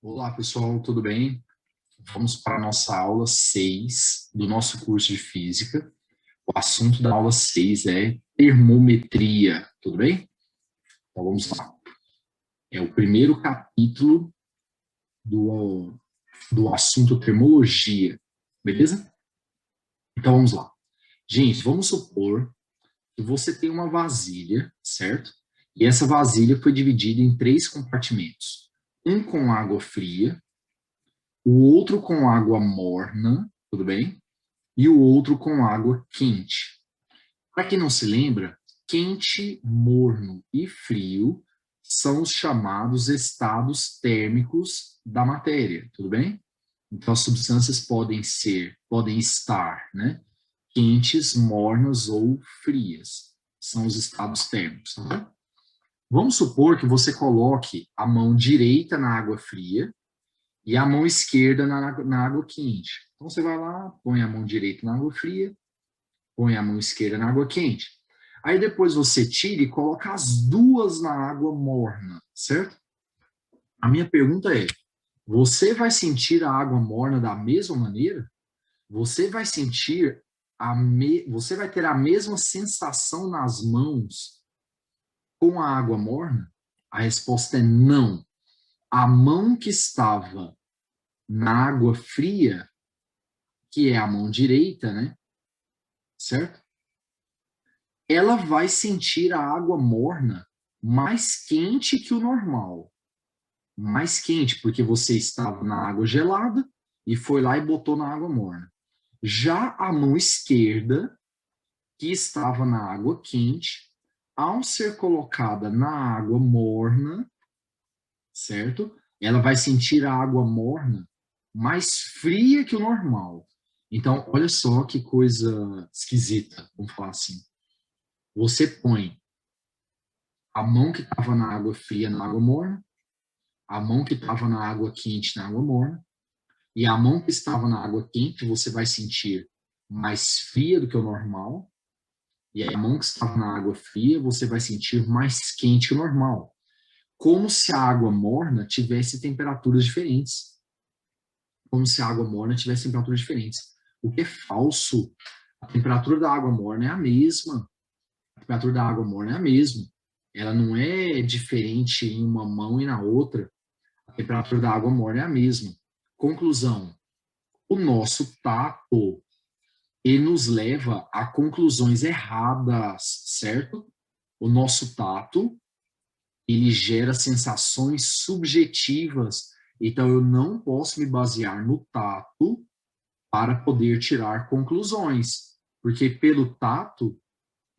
Olá, pessoal, tudo bem? Vamos para a nossa aula 6 do nosso curso de Física. O assunto da aula 6 é termometria, tudo bem? Então vamos lá. É o primeiro capítulo do assunto termologia, beleza? Então vamos lá. Gente, vamos supor que você tem uma vasilha, certo? E essa vasilha foi dividida em 3 compartimentos. Um com água fria, o outro com água morna, tudo bem? E o outro com água quente. Para quem não se lembra, quente, morno e frio são os chamados estados térmicos da matéria, tudo bem? Então as substâncias podem estar, né, quentes, mornas ou frias. São os estados térmicos, tá? Vamos supor que você coloque a mão direita na água fria e a mão esquerda na água quente. Então você vai lá, põe a mão direita na água fria, põe a mão esquerda na água quente. Aí depois você tira e coloca as duas na água morna, certo? A minha pergunta é: você vai sentir a água morna da mesma maneira? Você vai sentir você vai ter a mesma sensação nas mãos com a água morna? A resposta é não. A mão que estava na água fria, que é a mão direita, né? Certo? Ela vai sentir a água morna mais quente que o normal. Mais quente, porque você estava na água gelada e foi lá e botou na água morna. Já a mão esquerda, que estava na água quente, ao ser colocada na água morna, certo? Ela vai sentir a água morna mais fria que o normal. Então, olha só que coisa esquisita, vamos falar assim. Você põe a mão que estava na água fria na água morna, a mão que estava na água quente na água morna, e a mão que estava na água quente você vai sentir mais fria do que o normal, e a mão que estava na água fria você vai sentir mais quente que o normal. Como se a água morna tivesse temperaturas diferentes. Como se a água morna tivesse temperaturas diferentes. O que é falso. A temperatura da água morna é a mesma. A temperatura da água morna é a mesma. Ela não é diferente em uma mão e na outra. A temperatura da água morna é a mesma. Conclusão: o nosso tato ele nos leva a conclusões erradas, certo? O nosso tato ele gera sensações subjetivas. Então eu não posso me basear no tato para poder tirar conclusões, porque pelo tato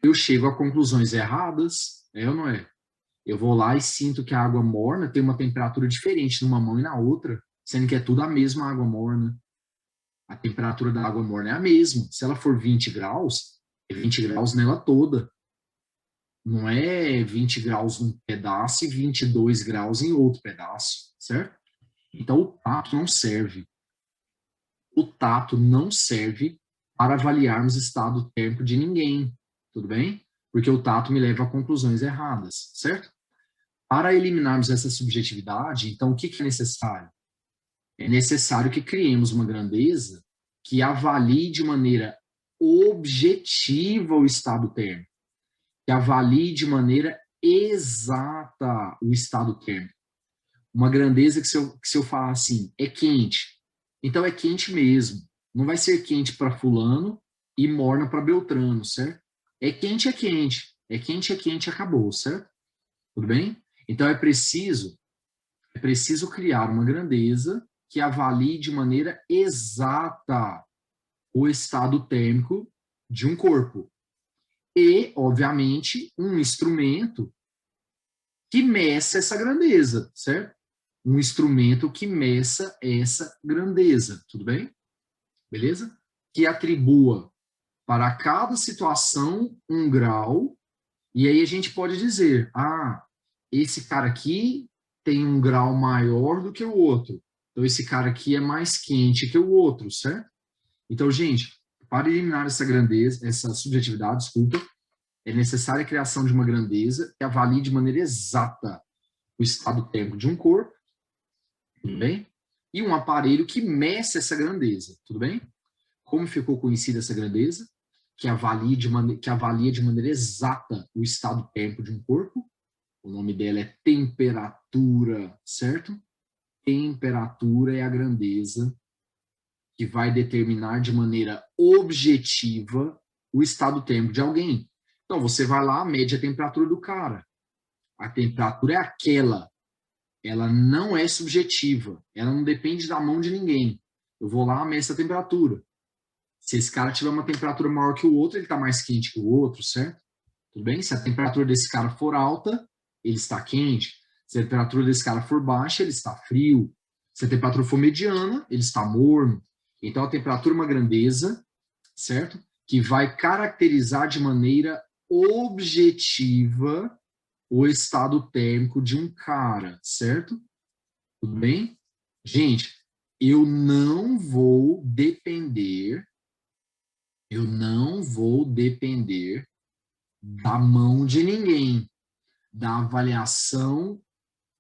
eu chego a conclusões erradas, é ou não é? Eu vou lá e sinto que a água morna tem uma temperatura diferente numa mão e na outra, sendo que é tudo a mesma água morna. A temperatura da água morna é a mesma. Se ela for 20 graus, é 20 graus nela toda. Não é 20 graus num pedaço e 22 graus em outro pedaço, certo? Então o tato não serve. O tato não serve para avaliarmos o estado térmico de ninguém, tudo bem? Porque o tato me leva a conclusões erradas, certo? Para eliminarmos essa subjetividade, então o que é necessário? É necessário que criemos uma grandeza que avalie de maneira objetiva o estado térmico, que avalie de maneira exata o estado térmico. Uma grandeza que se eu falar assim, é quente, então é quente mesmo. Não vai ser quente para fulano e morna para Beltrano, certo? É quente, é quente. É quente, é quente, acabou, certo? Tudo bem? Então é preciso criar uma grandeza que avalie de maneira exata o estado térmico de um corpo. E, obviamente, um instrumento que meça essa grandeza, certo? Um instrumento que meça essa grandeza, tudo bem? Beleza? Que atribua para cada situação um grau, e aí a gente pode dizer, esse cara aqui tem um grau maior do que o outro, então esse cara aqui é mais quente que o outro, certo? Então, gente, para eliminar essa grandeza, essa subjetividade, desculpa, é necessária a criação de uma grandeza que avalie de maneira exata o estado térmico de um corpo tudo bem? E um aparelho que meça essa grandeza, tudo bem? Como ficou conhecida essa grandeza? Que avalia de maneira exata o estado térmico de um corpo. O nome dela é temperatura, certo? Temperatura é a grandeza que vai determinar de maneira objetiva o estado térmico de alguém. Então, você vai lá, mede a temperatura do cara. A temperatura é aquela. Ela não é subjetiva. Ela não depende da mão de ninguém. Eu vou lá, meço a temperatura. Se esse cara tiver uma temperatura maior que o outro, ele está mais quente que o outro, certo? Tudo bem? Se a temperatura desse cara for alta, ele está quente. Se a temperatura desse cara for baixa, ele está frio. Se a temperatura for mediana, ele está morno. Então, a temperatura é uma grandeza, certo? Que vai caracterizar de maneira objetiva o estado térmico de um cara, certo? Tudo bem? Gente, eu não vou depender da mão de ninguém, da avaliação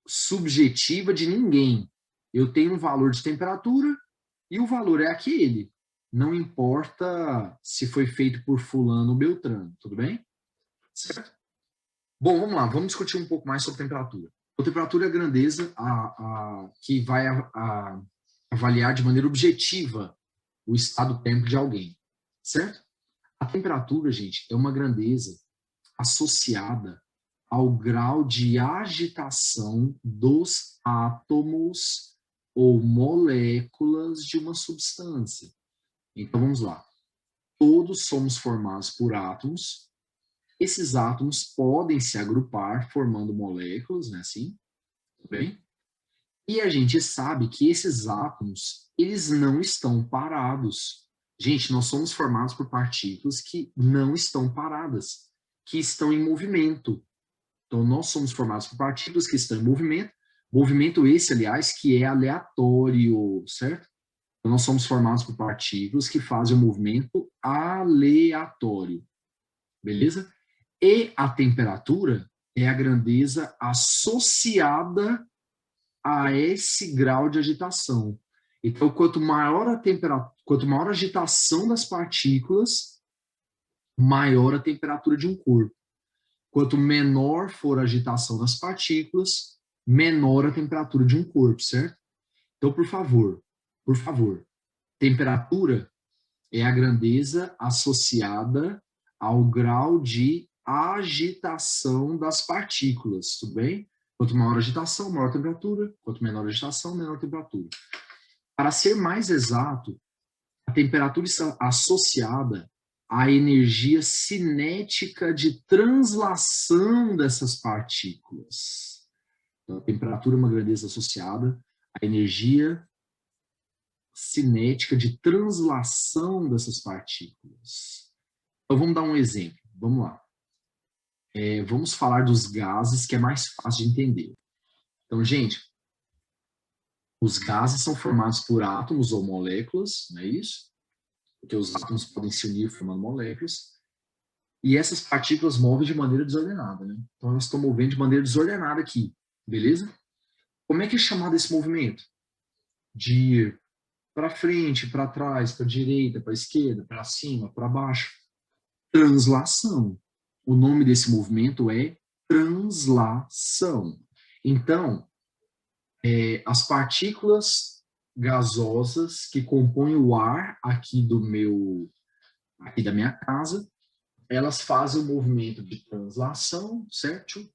subjetiva de ninguém. Eu tenho um valor de temperatura e o valor é aquele. Não importa se foi feito por fulano ou beltrano, tudo bem? Certo? Bom, vamos lá, vamos discutir um pouco mais sobre temperatura. A temperatura é a grandeza que vai avaliar de maneira objetiva o estado térmico de alguém, certo? A temperatura, gente, é uma grandeza associada ao grau de agitação dos átomos ou moléculas de uma substância. Então, vamos lá. Todos somos formados por átomos. Esses átomos podem se agrupar formando moléculas, né, assim, tudo bem? E a gente sabe que esses átomos, eles não estão parados. Gente, nós somos formados por partículas que não estão paradas, que estão em movimento. Então, nós somos formados por partículas que estão em movimento. Movimento esse, aliás, que é aleatório, certo? Então, nós somos formados por partículas que fazem um movimento aleatório. Beleza? E a temperatura é a grandeza associada a esse grau de agitação. Então, quanto maior a temperatura, quanto maior a agitação das partículas, maior a temperatura de um corpo. Quanto menor for a agitação das partículas, menor a temperatura de um corpo, certo? Então, por favor, temperatura é a grandeza associada ao grau de agitação das partículas, tudo bem? Quanto maior a agitação, maior a temperatura. Quanto menor a agitação, menor a temperatura. Para ser mais exato, a temperatura está associada à energia cinética de translação dessas partículas. Então, a temperatura é uma grandeza associada à energia cinética de translação dessas partículas. Então, vamos dar um exemplo. Vamos lá. Vamos falar dos gases, que é mais fácil de entender. Então, gente, os gases são formados por átomos ou moléculas, não é isso? Porque os átomos podem se unir formando moléculas. E essas partículas movem de maneira desordenada, né? Então, elas estão movendo de maneira desordenada aqui, beleza? Como é que é chamado esse movimento? De ir para frente, para trás, para a direita, para a esquerda, para cima, para baixo. Translação. O nome desse movimento é translação. Então, as partículas gasosas que compõem o ar aqui da minha casa, elas fazem o movimento de translação, certo?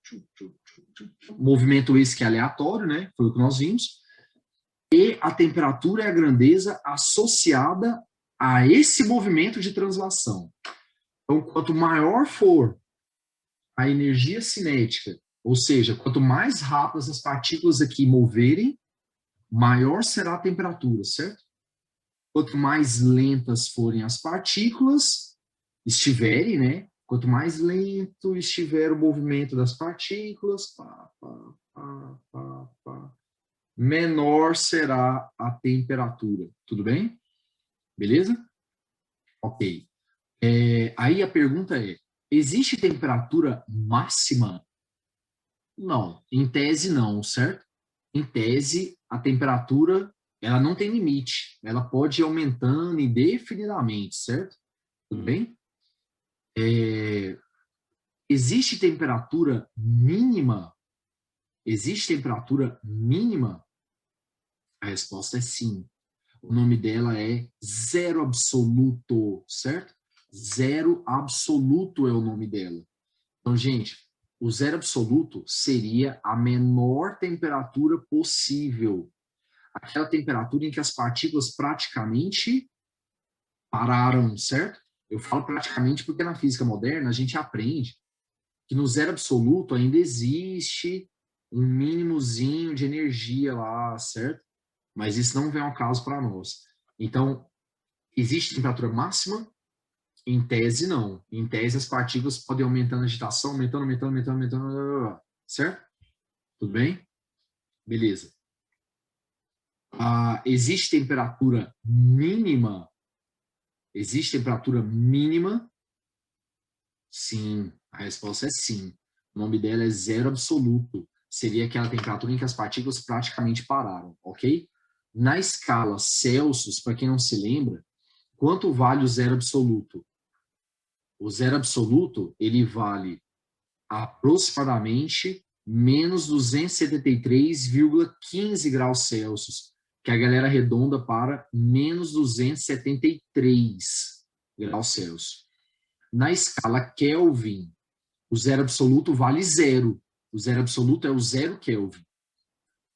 Movimento esse que é aleatório, né? Foi o que nós vimos. E a temperatura é a grandeza associada a esse movimento de translação. Então, quanto maior for a energia cinética, ou seja, quanto mais rápidas as partículas aqui moverem, maior será a temperatura, certo? Quanto mais lentas forem as partículas, estiverem, né? Quanto mais lento estiver o movimento das partículas, menor será a temperatura. Tudo bem? Beleza? Ok. Aí a pergunta é, existe temperatura máxima? Não. Em tese, não, certo? Em tese, a temperatura, ela não tem limite. Ela pode ir aumentando indefinidamente, certo? Tudo bem? Existe temperatura mínima? Existe temperatura mínima? A resposta é sim. O nome dela é zero absoluto, certo? Zero absoluto é o nome dela. Então, gente, o zero absoluto seria a menor temperatura possível. Aquela temperatura em que as partículas praticamente pararam, certo? Eu falo praticamente porque na física moderna a gente aprende que no zero absoluto ainda existe um mínimozinho de energia lá, certo? Mas isso não vem ao caso para nós. Então, existe temperatura máxima? Em tese, não. Em tese, as partículas podem aumentando a agitação, aumentando, certo? Tudo bem? Beleza. Existe temperatura mínima? Existe temperatura mínima? Sim. A resposta é sim. O nome dela é zero absoluto. Seria aquela temperatura em que as partículas praticamente pararam, ok? Na escala Celsius, para quem não se lembra, quanto vale o zero absoluto? O zero absoluto, ele vale aproximadamente menos 273,15 graus Celsius, que a galera arredonda para menos 273 graus Celsius. Na escala Kelvin, o zero absoluto vale zero. O zero absoluto é o zero Kelvin.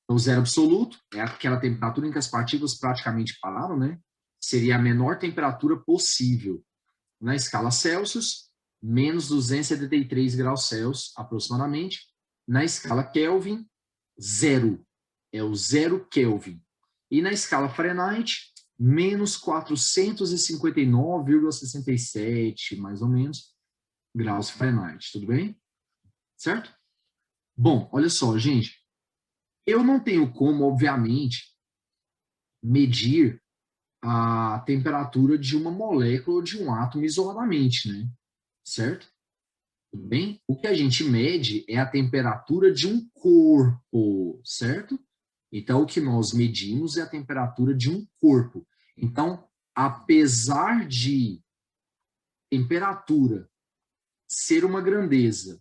Então, o zero absoluto é aquela temperatura em que as partículas praticamente pararam, né? Seria a menor temperatura possível. Na escala Celsius, menos 273 graus Celsius, aproximadamente. Na escala Kelvin, zero. É o zero Kelvin. E na escala Fahrenheit, menos 459,67, mais ou menos, graus Fahrenheit. Tudo bem? Certo? Bom, olha só, gente. Eu não tenho como, obviamente, medir a temperatura de uma molécula ou de um átomo isoladamente, né? Certo? Tudo bem? O que a gente mede é a temperatura de um corpo, certo? Então, o que nós medimos é a temperatura de um corpo. Então, apesar de temperatura ser uma grandeza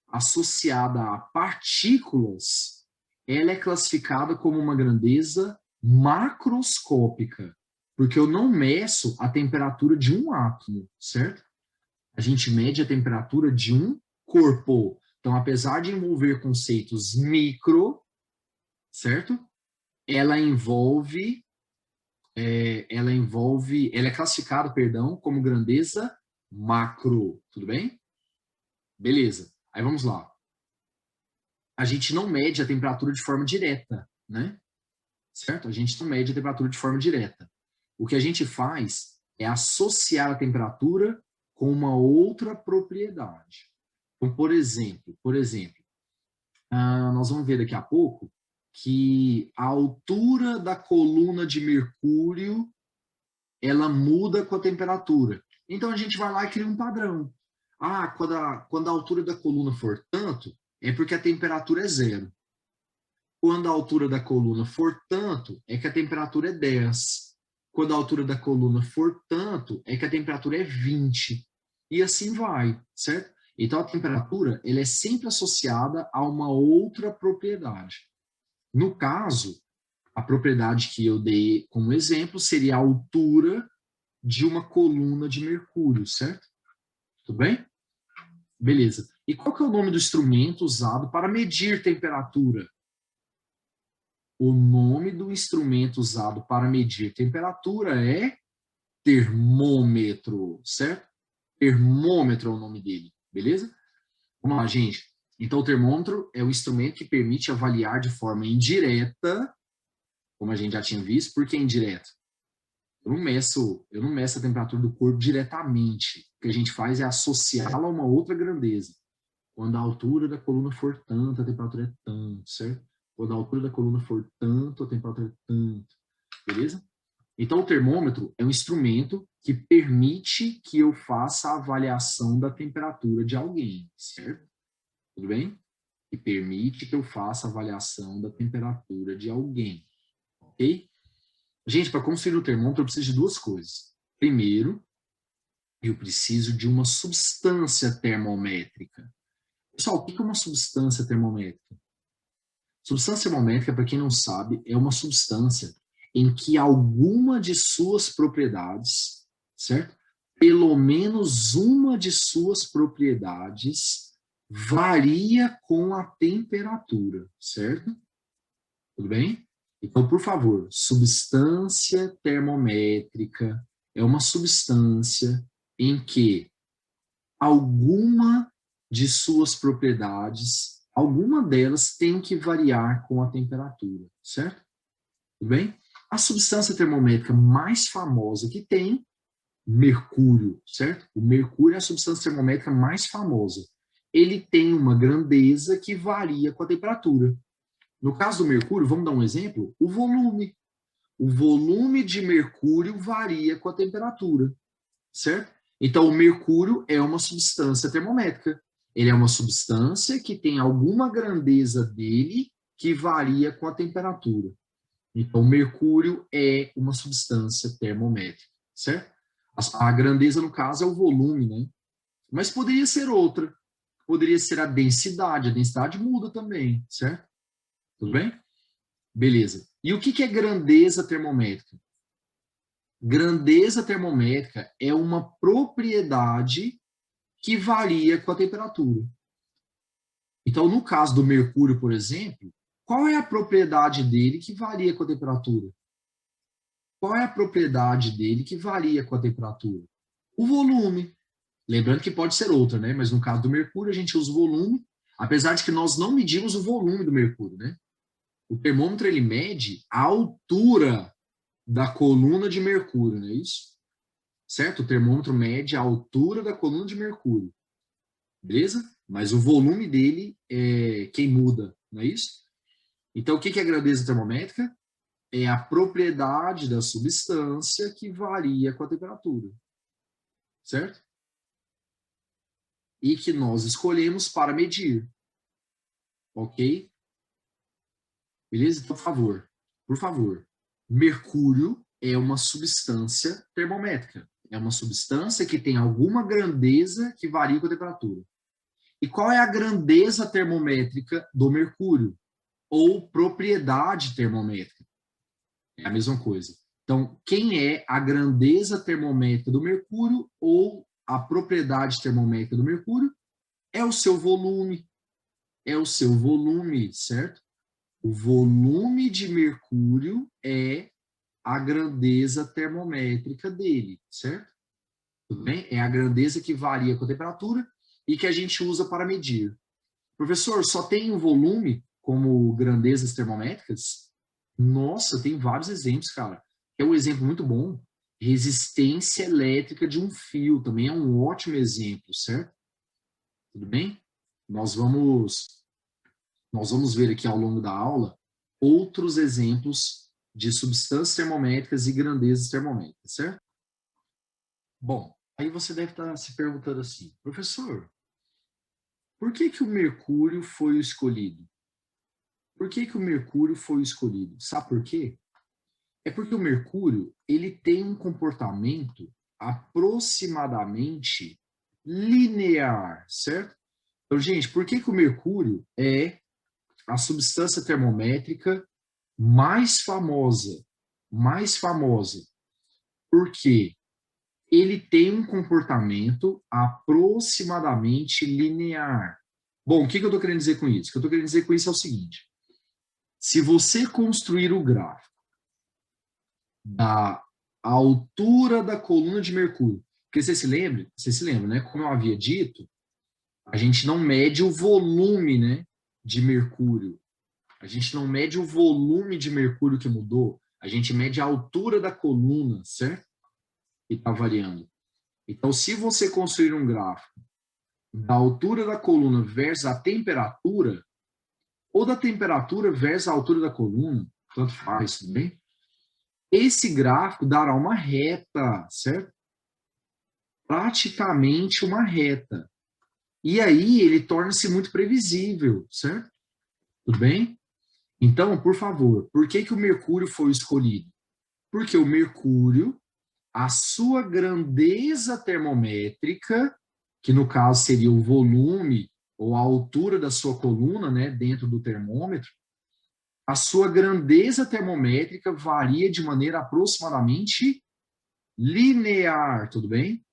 associada a partículas, ela é classificada como uma grandeza macroscópica, porque eu não meço a temperatura de um átomo, certo? A gente mede a temperatura de um corpo. Então, apesar de envolver conceitos micro, certo? Ela é classificada, perdão, como grandeza macro, tudo bem? Beleza. Aí vamos lá. A gente não mede a temperatura de forma direta, né? Certo? A gente não mede a temperatura de forma direta. O que a gente faz é associar a temperatura com uma outra propriedade. Então, por exemplo, nós vamos ver daqui a pouco que a altura da coluna de mercúrio ela muda com a temperatura. Então a gente vai lá e cria um padrão. Quando a altura da coluna for tanto, é porque a temperatura é zero. Quando a altura da coluna for tanto, é que a temperatura é 10. Quando a altura da coluna for tanto, é que a temperatura é 20. E assim vai, certo? Então, a temperatura ela é sempre associada a uma outra propriedade. No caso, a propriedade que eu dei como exemplo seria a altura de uma coluna de mercúrio, certo? Tudo bem? Beleza. E qual que é o nome do instrumento usado para medir temperatura? O nome do instrumento usado para medir temperatura é termômetro, certo? Termômetro é o nome dele, beleza? Vamos lá, gente. Então, o termômetro é o instrumento que permite avaliar de forma indireta, como a gente já tinha visto. Por que indireto? Eu não meço a temperatura do corpo diretamente. O que a gente faz é associá-la a uma outra grandeza. Quando a altura da coluna for tanto, a temperatura é tanto, certo? Quando a altura da coluna for tanto, a temperatura é tanto. Beleza? Então, o termômetro é um instrumento que permite que eu faça a avaliação da temperatura de alguém, certo? Tudo bem? Que permite que eu faça a avaliação da temperatura de alguém. ok? Gente, para construir o termômetro, eu preciso de duas coisas. Primeiro, eu preciso de uma substância termométrica. Pessoal, o que é uma substância termométrica? Substância termométrica, para quem não sabe, é uma substância em que alguma de suas propriedades, certo? Pelo menos uma de suas propriedades varia com a temperatura, certo? Tudo bem? Então, por favor, substância termométrica é uma substância em que alguma de suas propriedades, alguma delas tem que variar com a temperatura, certo? Tudo bem? A substância termométrica mais famosa que tem, mercúrio, certo? O mercúrio é a substância termométrica mais famosa. Ele tem uma grandeza que varia com a temperatura. No caso do mercúrio, vamos dar um exemplo? O volume. O volume de mercúrio varia com a temperatura, certo? Então, o mercúrio é uma substância termométrica. Ele é uma substância que tem alguma grandeza dele que varia com a temperatura. Então, o mercúrio é uma substância termométrica, certo? A grandeza, no caso, é o volume, né? Mas poderia ser outra. Poderia ser a densidade. A densidade muda também, certo? Tudo bem? Beleza. E o que é grandeza termométrica? Grandeza termométrica é uma propriedade que varia com a temperatura. Então, no caso do mercúrio, por exemplo, qual é a propriedade dele que varia com a temperatura? Qual é a propriedade dele que varia com a temperatura? O volume. Lembrando que pode ser outra, né? Mas no caso do mercúrio, a gente usa o volume, apesar de que nós não medimos o volume do mercúrio, né? O termômetro, ele mede a altura da coluna de mercúrio, não é isso? Certo? O termômetro mede a altura da coluna de mercúrio. Beleza? Mas o volume dele é quem muda, não é isso? Então, o que é a grandeza termométrica? É a propriedade da substância que varia com a temperatura. Certo? E que nós escolhemos para medir. Ok? Beleza? Então, por favor, mercúrio é uma substância termométrica. É uma substância que tem alguma grandeza que varia com a temperatura. E qual é a grandeza termométrica do mercúrio? Ou propriedade termométrica? É a mesma coisa. Então, quem é a grandeza termométrica do mercúrio ou a propriedade termométrica do mercúrio? É o seu volume. É o seu volume, certo? O volume de mercúrio é a grandeza termométrica dele, certo? Tudo bem? É a grandeza que varia com a temperatura e que a gente usa para medir. Professor, só tem o volume como grandezas termométricas? Nossa, tem vários exemplos, cara. É um exemplo muito bom. Resistência elétrica de um fio também é um ótimo exemplo, certo? Tudo bem? Nós vamos ver aqui ao longo da aula outros exemplos de substâncias termométricas e grandezas termométricas, certo? Bom, aí você deve estar se perguntando assim, professor, por que o mercúrio foi escolhido? Por que o mercúrio foi escolhido? Sabe por quê? É porque o mercúrio, ele tem um comportamento aproximadamente linear, certo? Então, gente, por que o mercúrio é a substância termométrica mais famosa? Mais famosa. Porque ele tem um comportamento aproximadamente linear. Bom, o que eu estou querendo dizer com isso? O que eu estou querendo dizer com isso é o seguinte. Se você construir o gráfico da altura da coluna de mercúrio, porque você se lembra, né? Como eu havia dito, a gente não mede o volume, né, de mercúrio. A gente não mede o volume de mercúrio que mudou, a gente mede a altura da coluna, certo? E está variando. Então, se você construir um gráfico da altura da coluna versus a temperatura, ou da temperatura versus a altura da coluna, tanto faz, tudo bem? Esse gráfico dará uma reta, certo? Praticamente uma reta. E aí ele torna-se muito previsível, certo? Tudo bem? Então, por favor, por que que o mercúrio foi escolhido? Porque o mercúrio, a sua grandeza termométrica, que no caso seria o volume ou a altura da sua coluna, né, dentro do termômetro, a sua grandeza termométrica varia de maneira aproximadamente linear, tudo bem?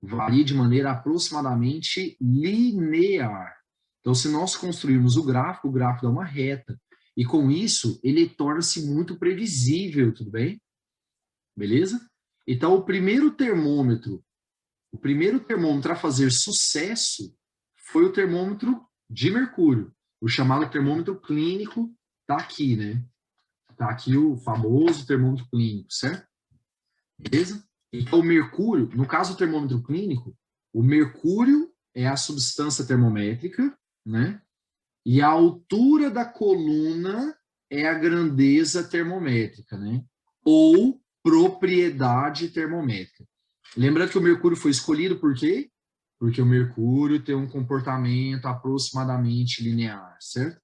Varia de maneira aproximadamente linear. Então, se nós construirmos o gráfico dá uma reta. E com isso, ele torna-se muito previsível, tudo bem? Beleza? Então, o primeiro termômetro a fazer sucesso foi o termômetro de mercúrio, o chamado termômetro clínico, tá aqui, né? Tá aqui o famoso termômetro clínico, certo? Beleza? Então, o mercúrio, no caso do termômetro clínico, o mercúrio é a substância termométrica, né? E a altura da coluna é a grandeza termométrica, né? Ou propriedade termométrica. Lembrando que o mercúrio foi escolhido por quê? Porque o mercúrio tem um comportamento aproximadamente linear, certo?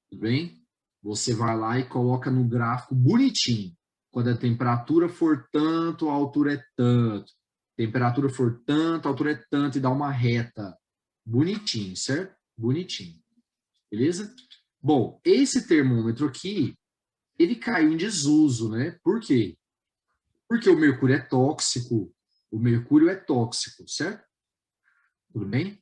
Tudo bem? Você vai lá e coloca no gráfico bonitinho. Quando a temperatura for tanto, a altura é tanto. Temperatura for tanto, a altura é tanto, e dá uma reta. Bonitinho, certo? Bonitinho. Beleza? Bom, esse termômetro aqui, ele caiu em desuso, né? Por quê? Porque o mercúrio é tóxico. O mercúrio é tóxico, certo? Tudo bem?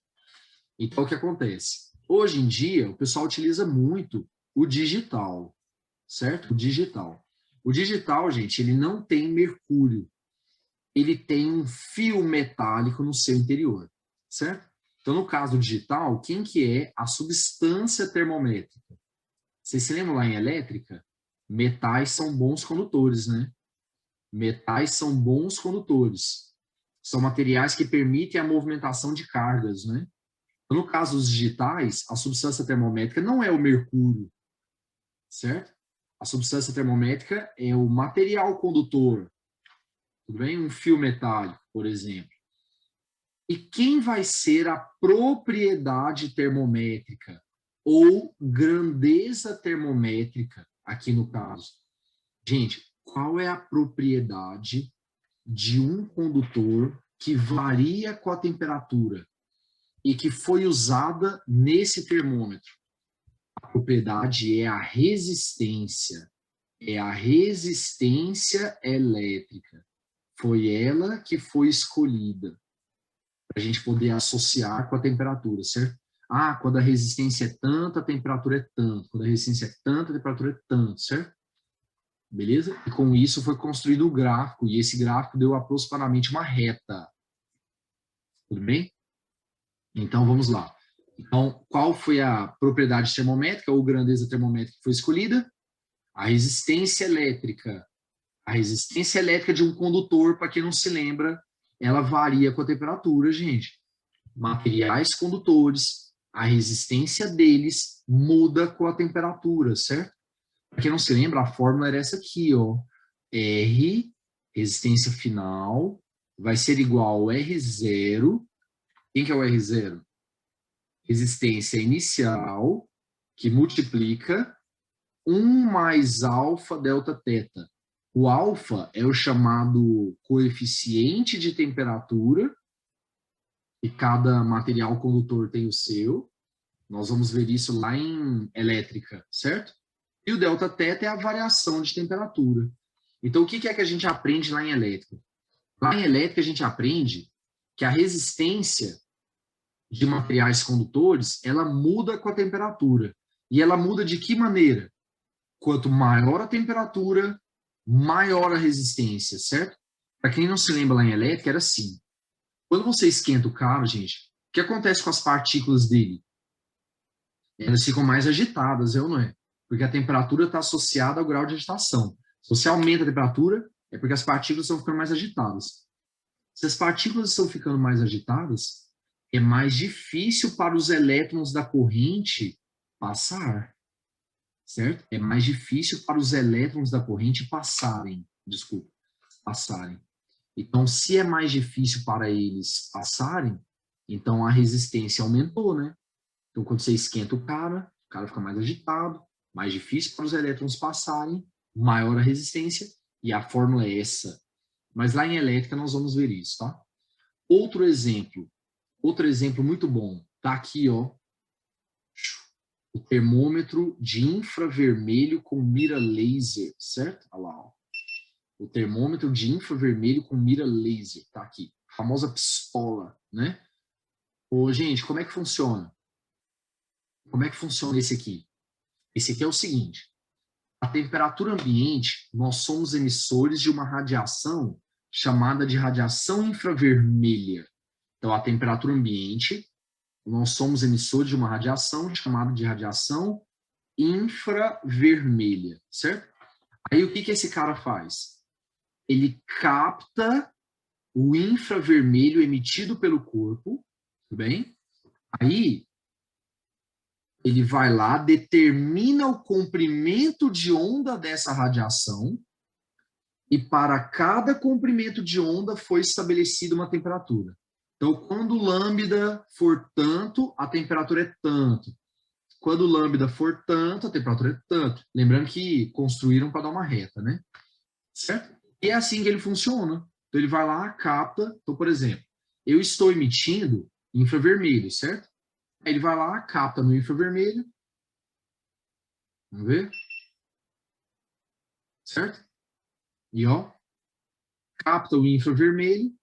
Então, o que acontece? Hoje em dia, o pessoal utiliza muito o digital, certo? O digital. O digital, gente, ele não tem mercúrio. Ele tem um fio metálico no seu interior, certo? Então, no caso do digital, quem que é a substância termométrica? Vocês se lembram lá em elétrica? Metais são bons condutores, né? Metais são bons condutores. São materiais que permitem a movimentação de cargas, né? Então, no caso dos digitais, a substância termométrica não é o mercúrio, certo? A substância termométrica é o material condutor, tudo bem? Um fio metálico, por exemplo. E quem vai ser a propriedade termométrica ou grandeza termométrica aqui no caso? Gente, qual é a propriedade de um condutor que varia com a temperatura e que foi usada nesse termômetro? A propriedade é a resistência. É a resistência elétrica. Foi ela que foi escolhida para a gente poder associar com a temperatura, certo? Ah, quando a resistência é tanta, a temperatura é tanto. Quando a resistência é tanta, a temperatura é tanto, certo? Beleza? E com isso foi construído o gráfico, e esse gráfico deu aproximadamente uma reta. Tudo bem? Então, vamos lá. Então, qual foi a propriedade termométrica ou grandeza termométrica que foi escolhida? A resistência elétrica. A resistência elétrica de um condutor, para quem não se lembra, ela varia com a temperatura, gente. Materiais condutores, a resistência deles muda com a temperatura, certo? Para quem não se lembra, a fórmula era essa aqui, ó. R, resistência final, vai ser igual ao R0. Quem que é o R0? Resistência inicial, que multiplica 1 mais alfa delta teta. O alfa é o chamado coeficiente de temperatura, e cada material condutor tem o seu. Nós vamos ver isso lá em elétrica, certo? E o delta teta é a variação de temperatura. Então, o que é que a gente aprende lá em elétrica? Lá em elétrica, a gente aprende que a resistência de materiais condutores, ela muda com a temperatura. E ela muda de que maneira? Quanto maior a temperatura, maior a resistência, certo? Para quem não se lembra lá em elétrica, era assim. Quando você esquenta o carro, gente, o que acontece com as partículas dele? Elas ficam mais agitadas, é ou não é? Porque a temperatura está associada ao grau de agitação. Se você aumenta a temperatura, é porque as partículas estão ficando mais agitadas. Se as partículas estão ficando mais agitadas, é mais difícil para os elétrons da corrente passar, certo? É mais difícil para os elétrons da corrente passarem. Então, se é mais difícil para eles passarem, então a resistência aumentou, né? Então, quando você esquenta o cara fica mais agitado, mais difícil para os elétrons passarem, maior a resistência, e a fórmula é essa. Mas lá em elétrica nós vamos ver isso, tá? Outro exemplo muito bom, tá aqui, ó, o termômetro de infravermelho com mira laser, certo? Olha lá, ó. O termômetro de infravermelho com mira laser, tá aqui. A famosa pistola, né? Ô, gente, como é que funciona? Como é que funciona esse aqui? Esse aqui é o seguinte: a temperatura ambiente, nós somos emissores de uma radiação chamada de radiação infravermelha. Então, a temperatura ambiente, nós somos emissores de uma radiação chamada de radiação infravermelha, certo? Aí, o que que esse cara faz? Ele capta o infravermelho emitido pelo corpo, tudo bem? Aí, ele vai lá, determina o comprimento de onda dessa radiação, e para cada comprimento de onda foi estabelecida uma temperatura. Então, quando lambda for tanto, a temperatura é tanto. Quando lambda for tanto, a temperatura é tanto. Lembrando que construíram para dar uma reta, né? Certo? E é assim que ele funciona. Então, ele vai lá, capta. Então, por exemplo, eu estou emitindo infravermelho, certo? Aí ele vai lá, capta no infravermelho. Vamos ver? Certo? E ó, capta o infravermelho,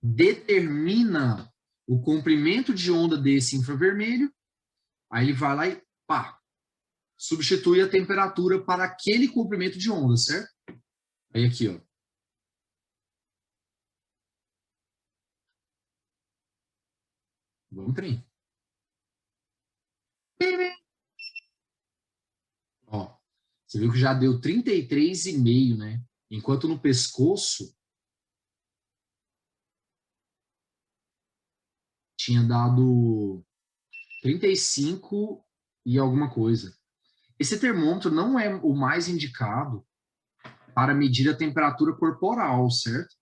determina o comprimento de onda desse infravermelho, aí ele vai lá e pá, substitui a temperatura para aquele comprimento de onda, certo? Aí aqui, ó. Vamos trem. Ó, você viu que já deu 33,5, né? Enquanto no pescoço tinha dado 35 e alguma coisa. Esse termômetro não é o mais indicado para medir a temperatura corporal, certo?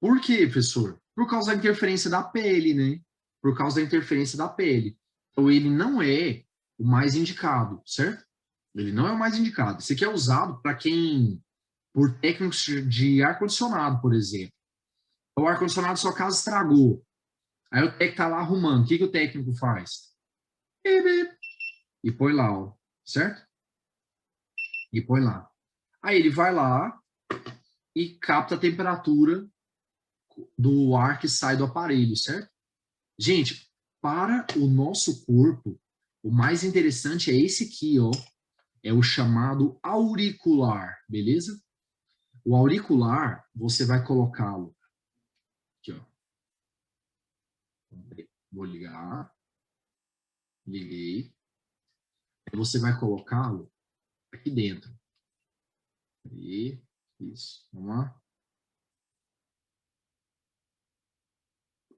Por quê, professor? Por causa da interferência da pele, né? Por causa da interferência da pele. Então, ele não é o mais indicado, certo? Ele não é o mais indicado. Isso aqui é usado para quem, por técnicos de ar-condicionado, por exemplo. O ar-condicionado da sua casa estragou. Aí o técnico está lá arrumando. O que, que o técnico faz? E põe lá, ó, certo? E põe lá. Aí ele vai lá e capta a temperatura do ar que sai do aparelho, certo? Gente, para o nosso corpo, o mais interessante é esse aqui, ó. É o chamado auricular, beleza? O auricular, você vai colocá-lo aqui, ó. Vou ligar. Liguei. Você vai colocá-lo aqui dentro. Aí, isso. Vamos lá.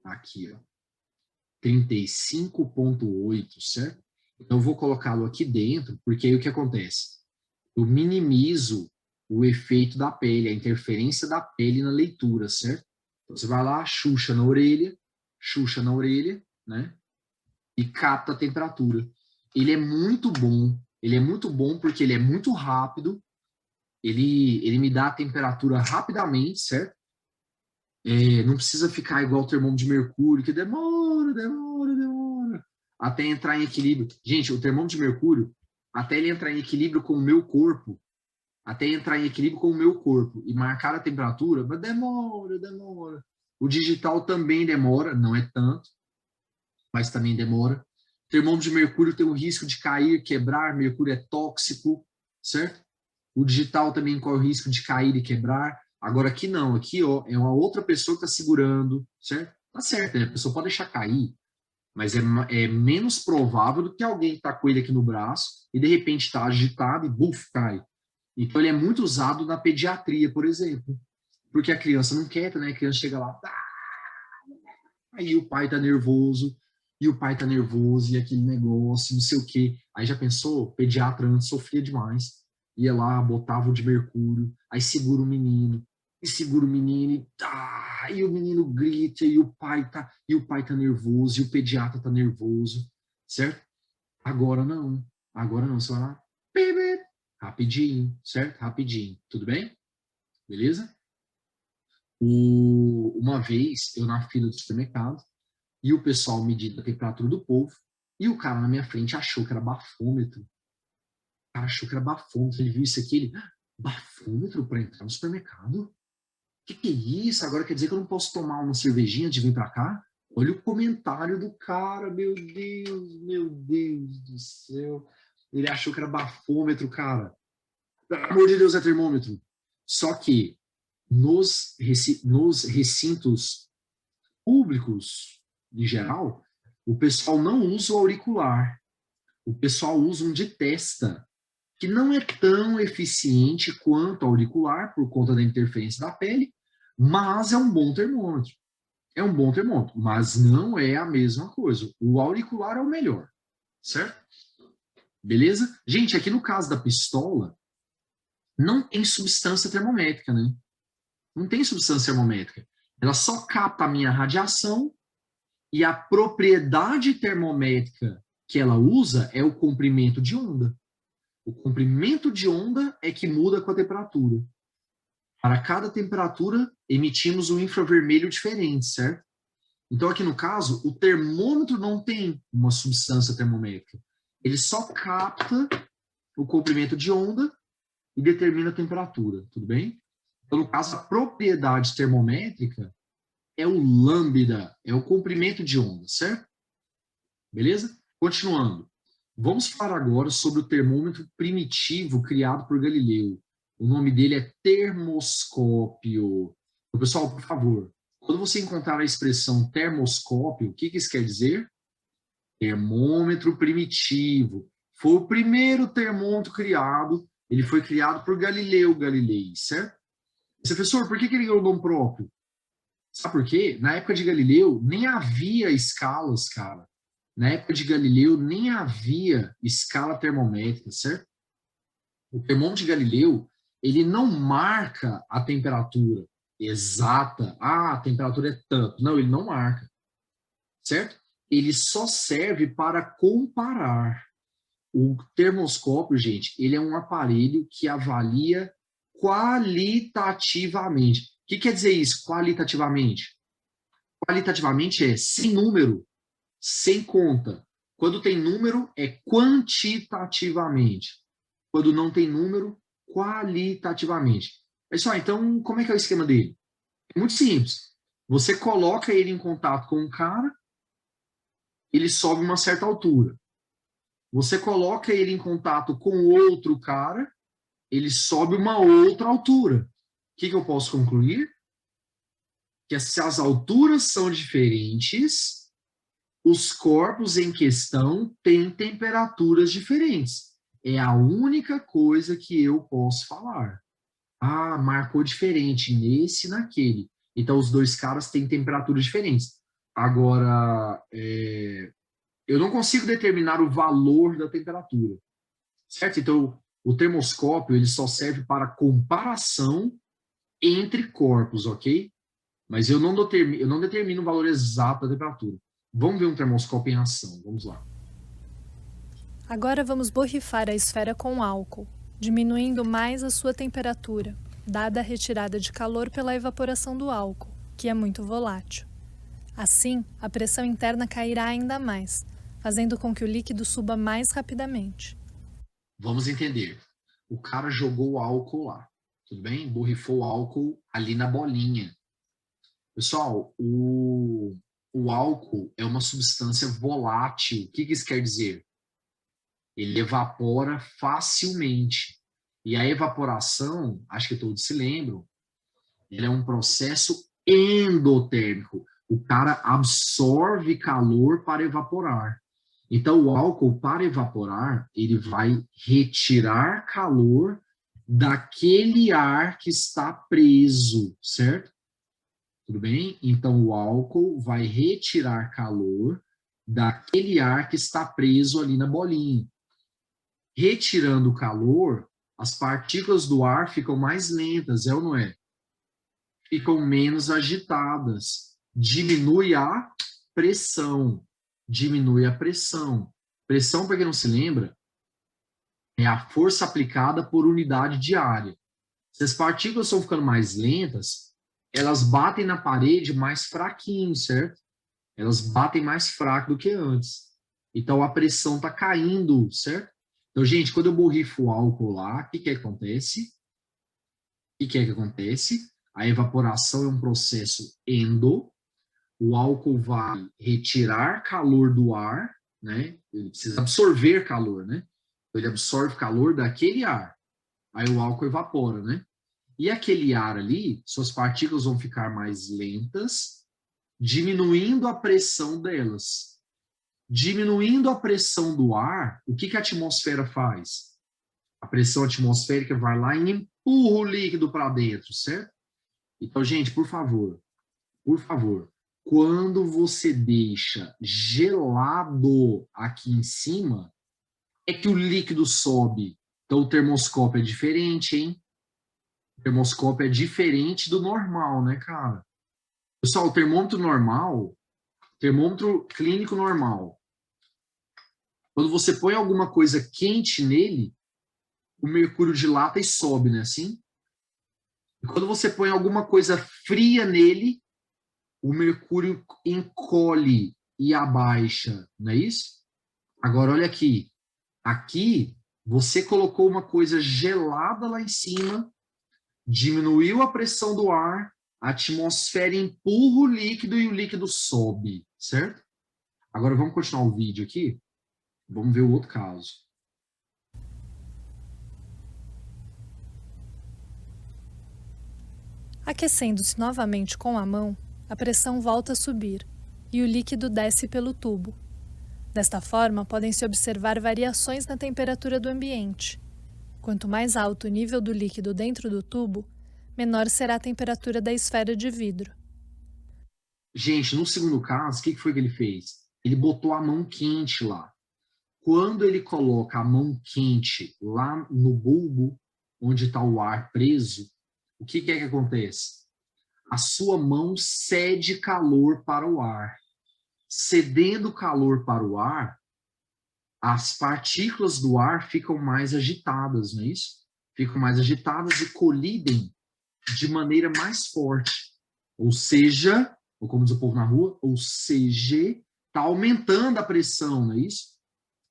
Aqui, ó. 35,8, certo? Então, eu vou colocá-lo aqui dentro, porque aí o que acontece? Eu minimizo o efeito da pele, a interferência da pele na leitura, certo? Então, você vai lá, xuxa na orelha, né? E capta a temperatura. Ele é muito bom porque ele é muito rápido, ele me dá a temperatura rapidamente, certo? Não precisa ficar igual o termômetro de mercúrio, que demora, até entrar em equilíbrio. Gente, o termômetro de mercúrio, até ele entrar em equilíbrio com o meu corpo, até entrar em equilíbrio com o meu corpo e marcar a temperatura, mas demora. O digital também demora, não é tanto, mas também demora. O termômetro de mercúrio tem o risco de cair, quebrar, mercúrio é tóxico, certo? O digital também corre o risco de cair e quebrar. Agora aqui não, aqui ó, é uma outra pessoa que está segurando, certo? Tá certo, né? A pessoa pode deixar cair, mas é menos provável do que alguém está com ele aqui no braço e de repente está agitado e buf, cai. Então ele é muito usado na pediatria, por exemplo, porque a criança não quer, né? A criança chega lá, aí o pai tá nervoso, e o pai tá nervoso, e aquele negócio, não sei o quê. Aí já pensou? O pediatra antes sofria demais. Ia lá, botava o de mercúrio, aí segura o menino, e segura o menino, e o menino grita, e o pai tá nervoso, e o pediatra tá nervoso, certo? Agora não. Agora não, você vai lá. Rapidinho, certo? Rapidinho. Tudo bem? Beleza? Uma vez, eu na fila do supermercado, e o pessoal medindo a temperatura do povo, e o cara na minha frente achou que era bafômetro. O cara achou que era bafômetro. Ele viu isso aqui, ele... Bafômetro para entrar no supermercado? Que é isso? Agora quer dizer que eu não posso tomar uma cervejinha de vir para cá? Olha o comentário do cara, meu Deus do céu. Ele achou que era bafômetro, cara. Pelo amor de Deus, é termômetro. Só que nos recintos públicos, em geral, o pessoal não usa o auricular. O pessoal usa um de testa, que não é tão eficiente quanto o auricular, por conta da interferência da pele, mas é um bom termômetro. É um bom termômetro, mas não é a mesma coisa. O auricular é o melhor, certo? Beleza? Gente, aqui no caso da pistola, não tem substância termométrica, né? Não tem substância termométrica. Ela só capta a minha radiação e a propriedade termométrica que ela usa é o comprimento de onda. O comprimento de onda é que muda com a temperatura. Para cada temperatura, emitimos um infravermelho diferente, certo? Então, aqui no caso, o termômetro não tem uma substância termométrica. Ele só capta o comprimento de onda e determina a temperatura, tudo bem? Então, no caso, a propriedade termométrica é o lambda, é o comprimento de onda, certo? Beleza? Continuando. Vamos falar agora sobre o termômetro primitivo criado por Galileu. O nome dele é termoscópio. Então, pessoal, por favor, quando você encontrar a expressão termoscópio, o que isso quer dizer? Termômetro primitivo. Foi o primeiro termômetro criado. Ele foi criado por Galileu Galilei, certo? Professor, por que ele ganhou o nome próprio? Sabe por quê? Na época de Galileu, nem havia escalas, cara. Na época de Galileu, nem havia escala termométrica, certo? O termômetro de Galileu, ele não marca a temperatura exata. Ah, a temperatura é tanto. Não, ele não marca, certo? Ele só serve para comparar. O termoscópio, gente, ele é um aparelho que avalia qualitativamente. O que quer dizer isso, qualitativamente? Qualitativamente é sem número, sem conta. Quando tem número, é quantitativamente. Quando não tem número, qualitativamente. Pessoal, então, como é que é o esquema dele? É muito simples. Você coloca ele em contato com um cara, ele sobe uma certa altura. Você coloca ele em contato com outro cara, ele sobe uma outra altura. O que eu posso concluir? Que se as alturas são diferentes, os corpos em questão têm temperaturas diferentes. É a única coisa que eu posso falar. Ah, marcou diferente nesse e naquele. Então, os dois caras têm temperaturas diferentes. Agora, eu não consigo determinar o valor da temperatura, certo? Então, o termoscópio ele só serve para comparação entre corpos, ok? Mas eu não determino o valor exato da temperatura. Vamos ver um termoscópio em ação. Vamos lá. Agora vamos borrifar a esfera com álcool, diminuindo mais a sua temperatura, dada a retirada de calor pela evaporação do álcool, que é muito volátil. Assim, a pressão interna cairá ainda mais, fazendo com que o líquido suba mais rapidamente. Vamos entender. O cara jogou o álcool lá, tudo bem? Borrifou o álcool ali na bolinha. Pessoal, o álcool é uma substância volátil. O que isso quer dizer? Ele evapora facilmente. E a evaporação, acho que todos se lembram, ele é um processo endotérmico. O cara absorve calor para evaporar. Então, o álcool, para evaporar, ele vai retirar calor daquele ar que está preso, certo? Tudo bem? Então, o álcool vai retirar calor daquele ar que está preso ali na bolinha. Retirando o calor, as partículas do ar ficam mais lentas, é ou não é? Ficam menos agitadas. Diminui a pressão. Diminui a pressão. Pressão, para quem não se lembra, É a força aplicada por unidade diária. Se as partículas estão ficando mais lentas, elas batem na parede mais fraquinho, certo? Elas batem mais fraco do que antes. Então, a pressão está caindo, certo? Então, gente, quando eu borrifo o álcool lá, o que acontece? O que acontece? A evaporação é um processo endo. O álcool vai retirar calor do ar, né? Ele precisa absorver calor, né? Ele absorve calor daquele ar. Aí o álcool evapora, né? E aquele ar ali, suas partículas vão ficar mais lentas, diminuindo a pressão delas. Diminuindo a pressão do ar, o que a atmosfera faz? A pressão atmosférica vai lá e empurra o líquido para dentro, certo? Então, gente, por favor, quando você deixa gelado aqui em cima, é que o líquido sobe. Então, o termoscópio é diferente, hein? O termoscópio é diferente do normal, né, cara? Pessoal, o termômetro normal, termômetro clínico normal, quando você põe alguma coisa quente nele, o mercúrio dilata e sobe, né, assim? E quando você põe alguma coisa fria nele, o mercúrio encolhe e abaixa, não é isso? Agora, olha aqui. Aqui, você colocou uma coisa gelada lá em cima, diminuiu a pressão do ar, a atmosfera empurra o líquido e o líquido sobe, certo? Agora, vamos continuar o vídeo aqui? Vamos ver o outro caso. Aquecendo-se novamente com a mão, a pressão volta a subir e o líquido desce pelo tubo. Desta forma, podem-se observar variações na temperatura do ambiente. Quanto mais alto o nível do líquido dentro do tubo, menor será a temperatura da esfera de vidro. Gente, no segundo caso, o que foi que ele fez? Ele botou a mão quente lá. Quando ele coloca a mão quente lá no bulbo, onde está o ar preso, o que é que acontece? A sua mão cede calor para o ar. Cedendo calor para o ar, as partículas do ar ficam mais agitadas, não é isso? Ficam mais agitadas e colidem de maneira mais forte. Ou seja, ou como diz o povo na rua, ou seja, está aumentando a pressão, não é isso?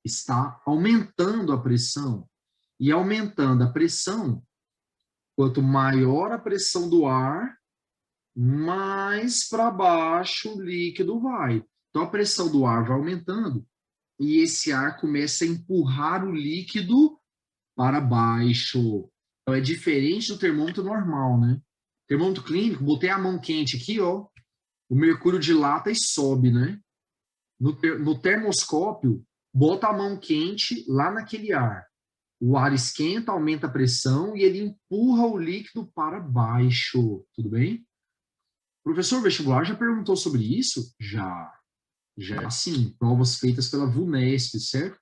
Está aumentando a pressão. E aumentando a pressão, quanto maior a pressão do ar, mais para baixo o líquido vai. Então a pressão do ar vai aumentando e esse ar começa a empurrar o líquido para baixo. Então é diferente do termômetro normal, né? Termômetro clínico, botei a mão quente aqui, ó, o mercúrio dilata e sobe, né? No termoscópio, bota a mão quente lá naquele ar. O ar esquenta, aumenta a pressão e ele empurra o líquido para baixo. Tudo bem? O professor vestibular já perguntou sobre isso? Já. Já sim. Provas feitas pela VUNESP, certo?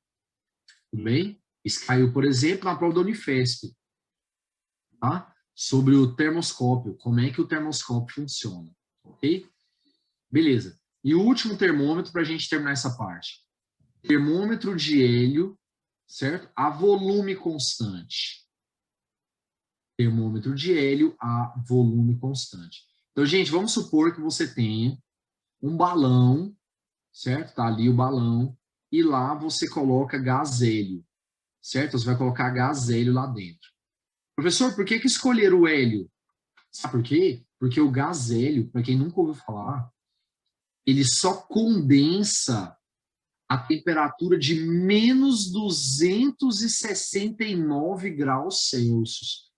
Tudo bem? Isso caiu, por exemplo, na prova da Unifesp. Tá? Sobre o termoscópio. Como é que o termoscópio funciona. Ok? Beleza. E o último termômetro para a gente terminar essa parte. Termômetro de hélio, certo? A volume constante. Termômetro de hélio a volume constante. Então, gente, vamos supor que você tenha um balão, certo? Tá ali o balão, e lá você coloca gás hélio, certo? Você vai colocar gás hélio lá dentro. Professor, por que escolheram o hélio? Sabe por quê? Porque o gás hélio, para quem nunca ouviu falar, ele só condensa a temperatura de menos 269 graus Celsius.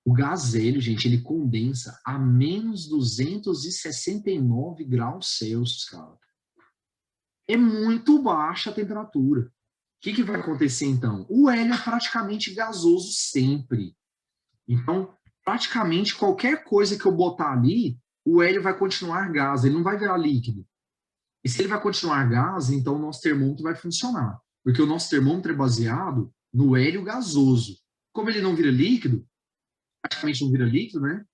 O gás hélio, gente, ele condensa a menos 269 graus Celsius, cara. É muito baixa a temperatura. O que vai acontecer, então? O hélio é praticamente gasoso sempre. Então, praticamente qualquer coisa que eu botar ali, o hélio vai continuar gás, ele não vai virar líquido. E se ele vai continuar gás, então o nosso termômetro vai funcionar. Porque o nosso termômetro é baseado no hélio gasoso. Como ele não vira líquido, praticamente não vira líquido, né?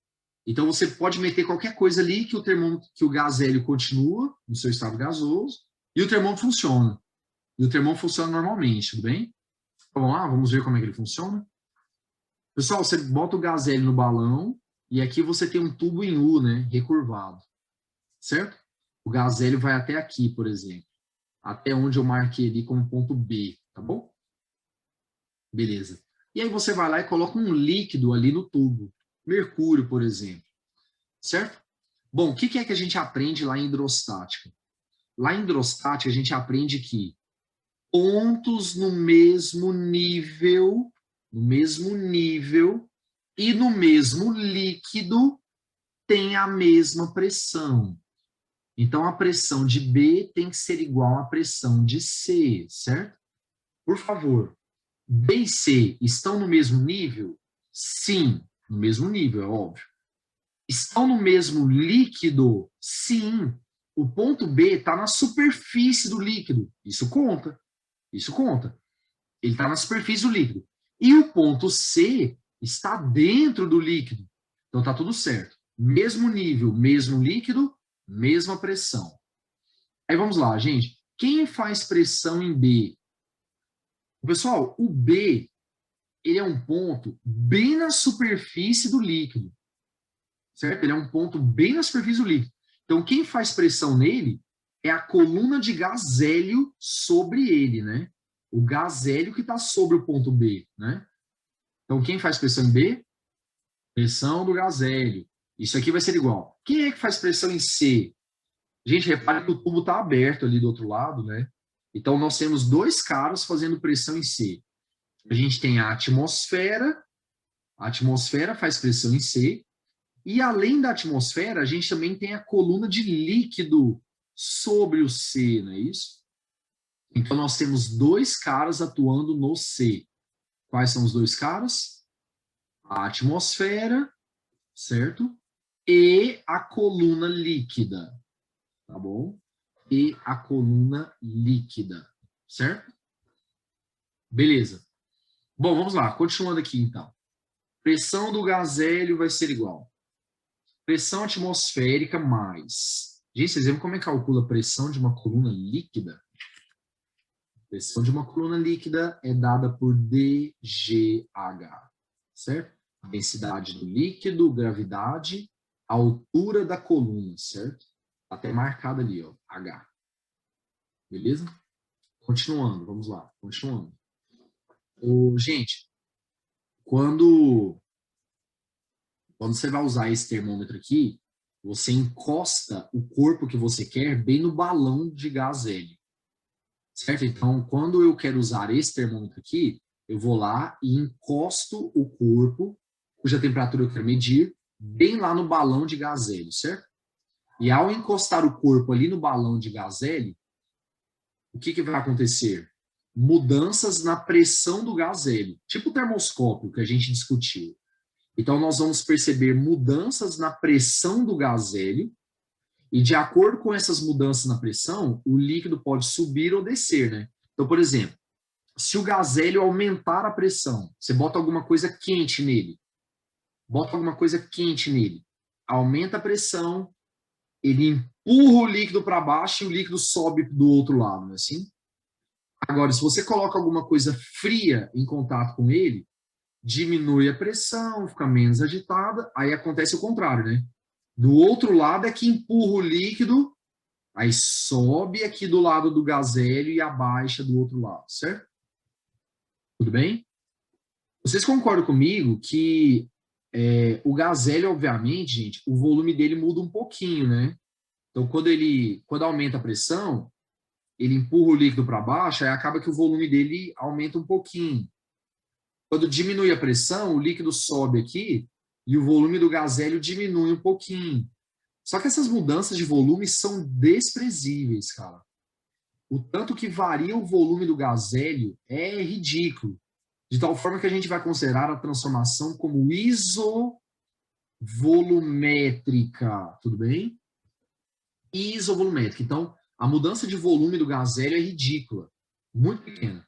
Então você pode meter qualquer coisa ali que o termômetro, que o gás hélio continua no seu estado gasoso e o termômetro funciona. E o termômetro funciona normalmente, tudo bem? Vamos lá, vamos ver como é que ele funciona. Pessoal, você bota o gás hélio no balão e aqui você tem um tubo em U, né, recurvado, certo? O gás hélio vai até aqui, por exemplo, até onde eu marquei ali como ponto B, tá bom? Beleza. E aí você vai lá e coloca um líquido ali no tubo, mercúrio, por exemplo, certo? Bom, o que é que a gente aprende lá em hidrostática? Lá em hidrostática a gente aprende que pontos no mesmo nível e no mesmo líquido tem a mesma pressão. Então, a pressão de B tem que ser igual à pressão de C, certo? Por favor, B e C estão no mesmo nível? Sim, no mesmo nível, é óbvio. Estão no mesmo líquido? Sim. O ponto B está na superfície do líquido. Isso conta. Isso conta. Ele está na superfície do líquido. E o ponto C está dentro do líquido. Então está tudo certo. Mesmo nível, mesmo líquido, mesma pressão. Aí vamos lá, gente. Quem faz pressão em B? Pessoal, o B ele é um ponto bem na superfície do líquido. Certo? Ele é um ponto bem na superfície do líquido. Então, quem faz pressão nele é a coluna de gás hélio sobre ele, né? O gás hélio que está sobre o ponto B, né? Então, quem faz pressão em B? Pressão do gás hélio. Isso aqui vai ser igual. Quem é que faz pressão em C? Gente, repare que o tubo está aberto ali do outro lado, né? Então, nós temos dois caras fazendo pressão em C. A gente tem a atmosfera faz pressão em C, e além da atmosfera, a gente também tem a coluna de líquido sobre o C, não é isso? Então, nós temos dois caras atuando no C. Quais são os dois caras? A atmosfera, certo? E a coluna líquida, tá bom? E a coluna líquida, certo? Beleza. Bom, vamos lá, continuando aqui então. Pressão do gás hélio vai ser igual. Pressão atmosférica mais. Gente, vocês lembram como é que calcula a pressão de uma coluna líquida? A pressão de uma coluna líquida é dada por dGH, certo? A densidade do líquido, gravidade, a altura da coluna, certo? Tá até marcado ali, ó, H. Beleza? Continuando, vamos lá, continuando. Gente, quando você vai usar esse termômetro aqui, você encosta o corpo que você quer bem no balão de gás hélio. Certo? Então, quando eu quero usar esse termômetro aqui, eu vou lá e encosto o corpo, cuja temperatura eu quero medir, bem lá no balão de gás hélio, certo? E ao encostar o corpo ali no balão de gás hélio, o que vai acontecer? Mudanças na pressão do gás hélio, tipo o termoscópio que a gente discutiu. Então, nós vamos perceber mudanças na pressão do gás hélio, e de acordo com essas mudanças na pressão, o líquido pode subir ou descer, né? Então, por exemplo, se o gás hélio aumentar a pressão, você bota alguma coisa quente nele, aumenta a pressão, ele empurra o líquido para baixo e o líquido sobe do outro lado, não é assim? Agora, se você coloca alguma coisa fria em contato com ele, diminui a pressão, fica menos agitada, aí acontece o contrário, né? Do outro lado é que empurra o líquido, aí sobe aqui do lado do gás hélio e abaixa do outro lado, certo? Tudo bem? Vocês concordam comigo que o gás hélio, obviamente, gente, o volume dele muda um pouquinho, né? Então, quando aumenta a pressão, ele empurra o líquido para baixo, aí acaba que o volume dele aumenta um pouquinho. Quando diminui a pressão, o líquido sobe aqui e o volume do gás hélio diminui um pouquinho. Só que essas mudanças de volume são desprezíveis, cara. O tanto que varia o volume do gás hélio é ridículo. De tal forma que a gente vai considerar a transformação como isovolumétrica. Tudo bem? Isovolumétrica. Então, a mudança de volume do gás hélio é ridícula. Muito pequena.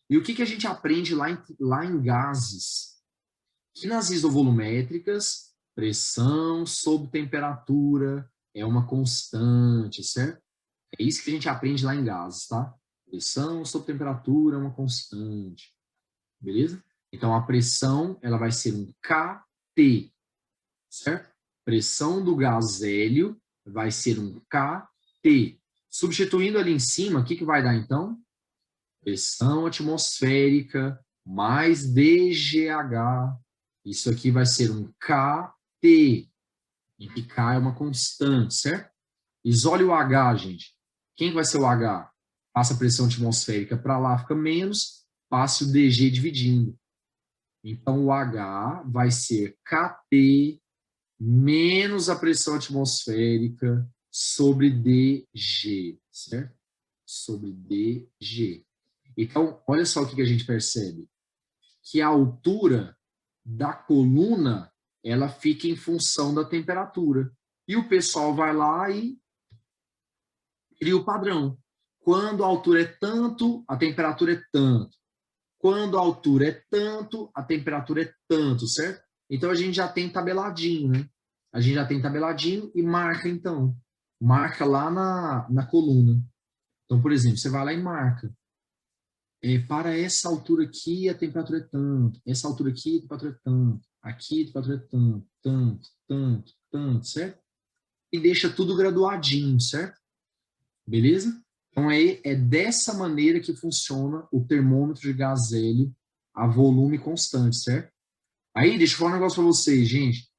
E o que a gente aprende lá em gases? Que nas isovolumétricas, pressão sob temperatura é uma constante, certo? É isso que a gente aprende lá em gases, tá? Pressão sob temperatura é uma constante. beleza? Então, a pressão, ela vai ser um kT, certo? Pressão do gás hélio vai ser um kT. Substituindo ali em cima, o que vai dar, então? Pressão atmosférica mais dGH. Isso aqui vai ser um kT, em que K é uma constante, certo? Isole o H, gente. Quem vai ser o H? Passa a pressão atmosférica para lá, fica menos, passe o dG dividindo. Então, o H vai ser kT menos a pressão atmosférica sobre dG, certo? Sobre dG. Então, olha só o que a gente percebe. Que a altura da coluna, ela fica em função da temperatura. E o pessoal vai lá e cria o padrão. Quando a altura é tanto, a temperatura é tanto. Quando a altura é tanto, a temperatura é tanto, certo? Então, a gente já tem tabeladinho, né? A gente já tem tabeladinho e marca, então. Marca lá na coluna. Então, por exemplo, você vai lá e marca. Para essa altura aqui, a temperatura é tanto. Essa altura aqui, a temperatura é tanto. Aqui, a temperatura é tanto, tanto, tanto, tanto, certo? E deixa tudo graduadinho, certo? Beleza? Então, é dessa maneira que funciona o termômetro de gás hélio a volume constante, certo? Aí, deixa eu falar um negócio para vocês, gente.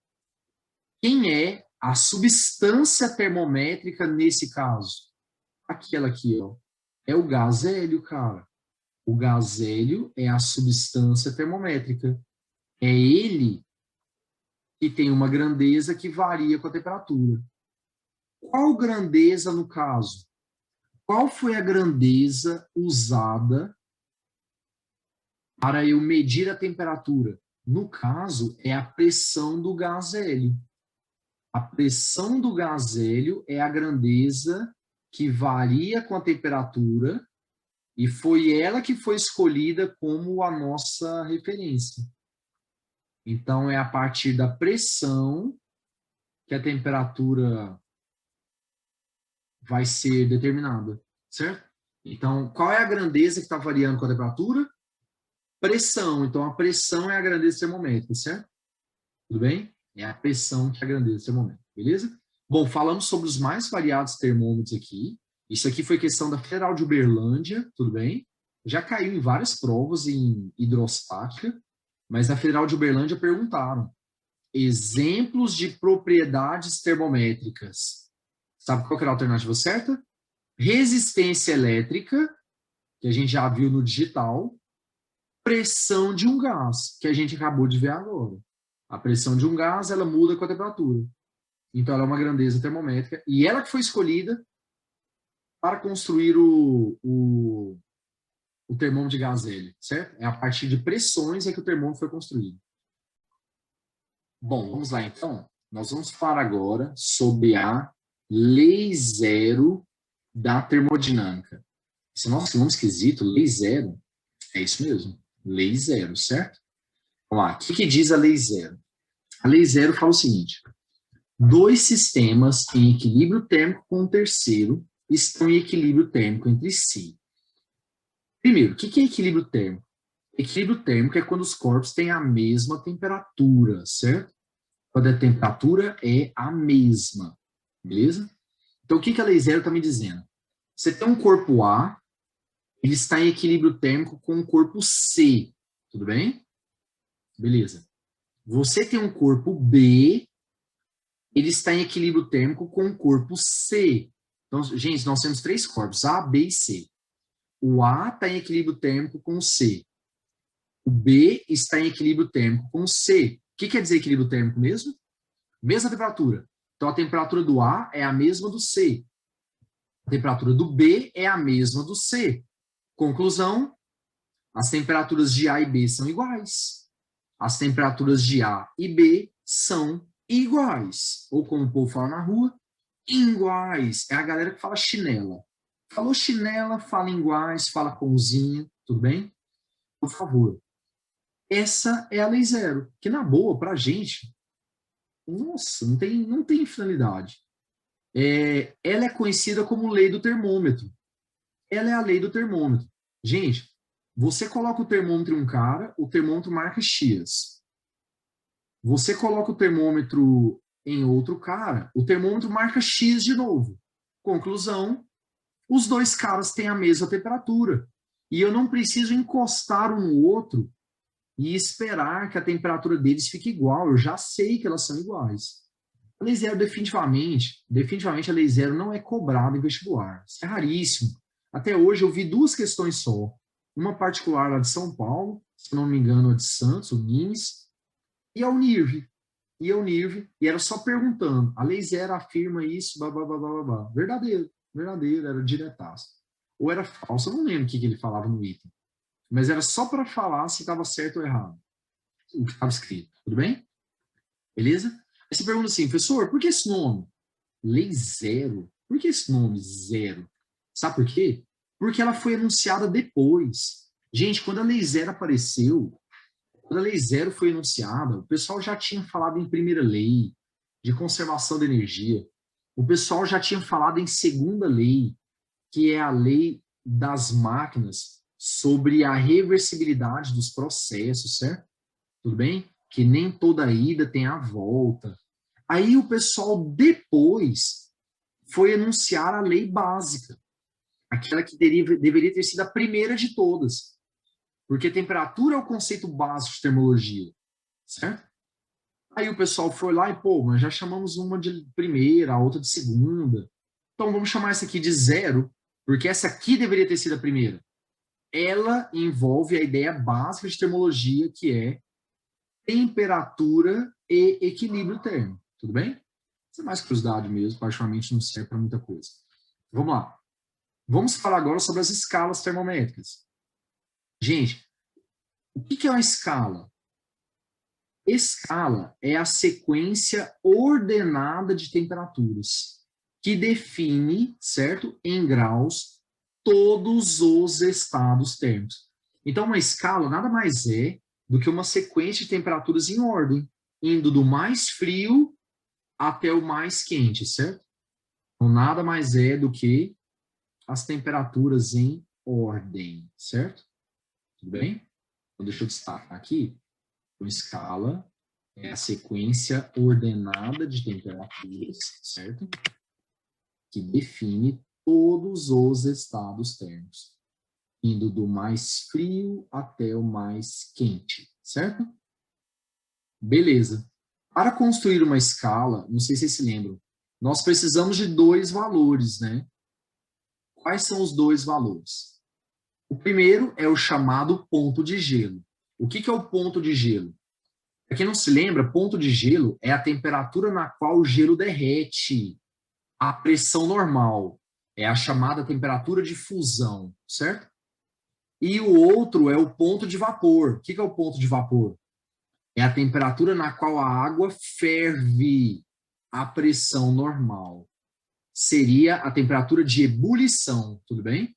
Quem é a substância termométrica nesse caso? Aquela aqui, ó. É o gás hélio, cara. O gás hélio é a substância termométrica. É ele que tem uma grandeza que varia com a temperatura. Qual grandeza no caso? Qual foi a grandeza usada para eu medir a temperatura? No caso, é a pressão do gás hélio. A pressão do gás hélio é a grandeza que varia com a temperatura e foi ela que foi escolhida como a nossa referência. Então, é a partir da pressão que a temperatura vai ser determinada, certo? Então, qual é a grandeza que está variando com a temperatura? Pressão. Então, a pressão é a grandeza termômetrica, certo? Tudo bem? É a pressão que é a grandeza termômetrica, beleza? Bom, falamos sobre os mais variados termômetros aqui. Isso aqui foi questão da Federal de Uberlândia, tudo bem? Já caiu em várias provas em hidrostática, mas na Federal de Uberlândia perguntaram exemplos de propriedades termométricas. Sabe qual que era a alternativa certa? Resistência elétrica, que a gente já viu no digital, pressão de um gás, que a gente acabou de ver agora. A pressão de um gás, ela muda com a temperatura. Então, ela é uma grandeza termométrica, e ela que foi escolhida para construir o termômetro de gás hélio, certo? É a partir de pressões é que o termômetro foi construído. Bom, vamos lá então. Nós vamos falar agora sobre a lei zero da termodinâmica. Esse nosso nome esquisito, lei zero, é isso mesmo, lei zero, certo? Vamos lá, o que diz a lei zero? A lei zero fala o seguinte: dois sistemas em equilíbrio térmico com o terceiro estão em equilíbrio térmico entre si. Primeiro, o que é equilíbrio térmico? Equilíbrio térmico é quando os corpos têm a mesma temperatura, certo? Quando a temperatura é a mesma, beleza? Então, o que a lei zero está me dizendo? Você tem um corpo A, ele está em equilíbrio térmico com o corpo C, tudo bem? Beleza. Você tem um corpo B, ele está em equilíbrio térmico com o corpo C. Então, gente, nós temos três corpos, A, B e C. O A está em equilíbrio térmico com o C. O B está em equilíbrio térmico com o C. O que quer dizer equilíbrio térmico mesmo? Mesma temperatura. Então, a temperatura do A é a mesma do C. A temperatura do B é a mesma do C. Conclusão, as temperaturas de A e B são iguais. As temperaturas de A e B são iguais. Ou como o povo fala na rua, iguais. É a galera que fala chinela. Falou chinela, fala iguais, fala comzinho, tudo bem? Por favor. Essa é a lei zero, que na boa, pra gente, nossa, não tem finalidade. Ela é conhecida como lei do termômetro. Ela é a lei do termômetro. Gente, Você coloca o termômetro em um cara, o termômetro marca X. Você coloca o termômetro em outro cara, o termômetro marca X de novo. Conclusão, os dois caras têm a mesma temperatura. E eu não preciso encostar um no outro e esperar que a temperatura deles fique igual. Eu já sei que elas são iguais. A Lei Zero definitivamente a Lei Zero não é cobrada em vestibular. Isso é raríssimo. Até hoje eu vi 2 questões só. Uma particular lá de São Paulo, se não me engano, a de Santos, o NIMES, e a Unirv. E era só perguntando. A Lei Zero afirma isso, blá, blá, blá, blá, blá. Verdadeiro, era diretaço. Ou era falso, eu não lembro o que ele falava no item. Mas era só para falar se estava certo ou errado. O que estava escrito. Tudo bem? Beleza? Aí você pergunta assim, professor, por que esse nome? Lei Zero? Por que esse nome Zero? Sabe por quê? Porque ela foi anunciada depois. Gente, quando a Lei Zero apareceu, quando a Lei Zero foi anunciada, o pessoal já tinha falado em primeira lei, de conservação da energia. O pessoal já tinha falado em segunda lei, que é a lei das máquinas, sobre a reversibilidade dos processos, certo? Tudo bem? Que nem toda ida tem a volta. Aí o pessoal depois foi anunciar a lei básica, aquela que deveria ter sido a primeira de todas, porque temperatura é o conceito básico de termologia, certo? Aí o pessoal foi lá e, pô, mas já chamamos uma de primeira, a outra de segunda, então vamos chamar essa aqui de zero, porque essa aqui deveria ter sido a primeira. Ela envolve a ideia básica de termologia, que é temperatura e equilíbrio térmico. Tudo bem? Isso é mais curiosidade mesmo, particularmente não serve para muita coisa. Vamos lá. Vamos falar agora sobre as escalas termométricas. Gente, o que é uma escala? Escala é a sequência ordenada de temperaturas, que define, certo, em graus, todos os estados térmicos. Então, uma escala nada mais é do que uma sequência de temperaturas em ordem, indo do mais frio até o mais quente, certo? Então, nada mais é do que as temperaturas em ordem, certo? Tudo bem? Então, deixa eu destacar aqui. Uma escala é a sequência ordenada de temperaturas, certo? Que define todos os estados térmicos, indo do mais frio até o mais quente, certo? Beleza. Para construir uma escala, não sei se vocês se lembram, nós precisamos de 2 valores, né? Quais são os 2 valores? O primeiro é o chamado ponto de gelo. O que é o ponto de gelo? Para quem não se lembra, ponto de gelo é a temperatura na qual o gelo derrete a pressão normal. É a chamada temperatura de fusão, certo? E o outro é o ponto de vapor. O que é o ponto de vapor? É a temperatura na qual a água ferve a pressão normal. Seria a temperatura de ebulição, tudo bem?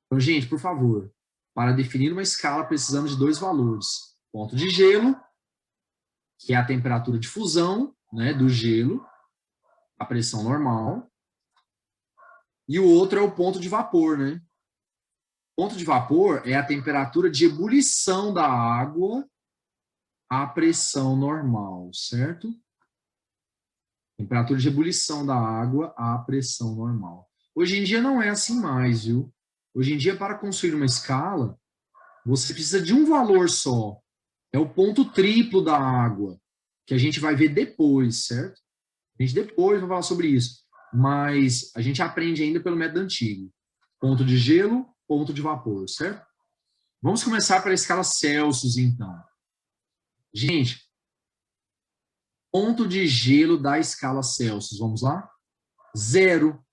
Então, gente, por favor, para definir uma escala, precisamos de 2 valores. Ponto de gelo, que é a temperatura de fusão, né, do gelo, a pressão normal. E o outro é o ponto de vapor, né? Ponto de vapor é a temperatura de ebulição da água à pressão normal, certo? Temperatura de ebulição da água à pressão normal. Hoje em dia não é assim mais, viu? Hoje em dia, para construir uma escala, você precisa de um valor só. É o ponto triplo da água, que a gente vai ver depois, certo? A gente depois vai falar sobre isso. Mas a gente aprende ainda pelo método antigo. Ponto de gelo, ponto de vapor, certo? Vamos começar pela escala Celsius, então. Gente, ponto de gelo da escala Celsius, vamos lá? 0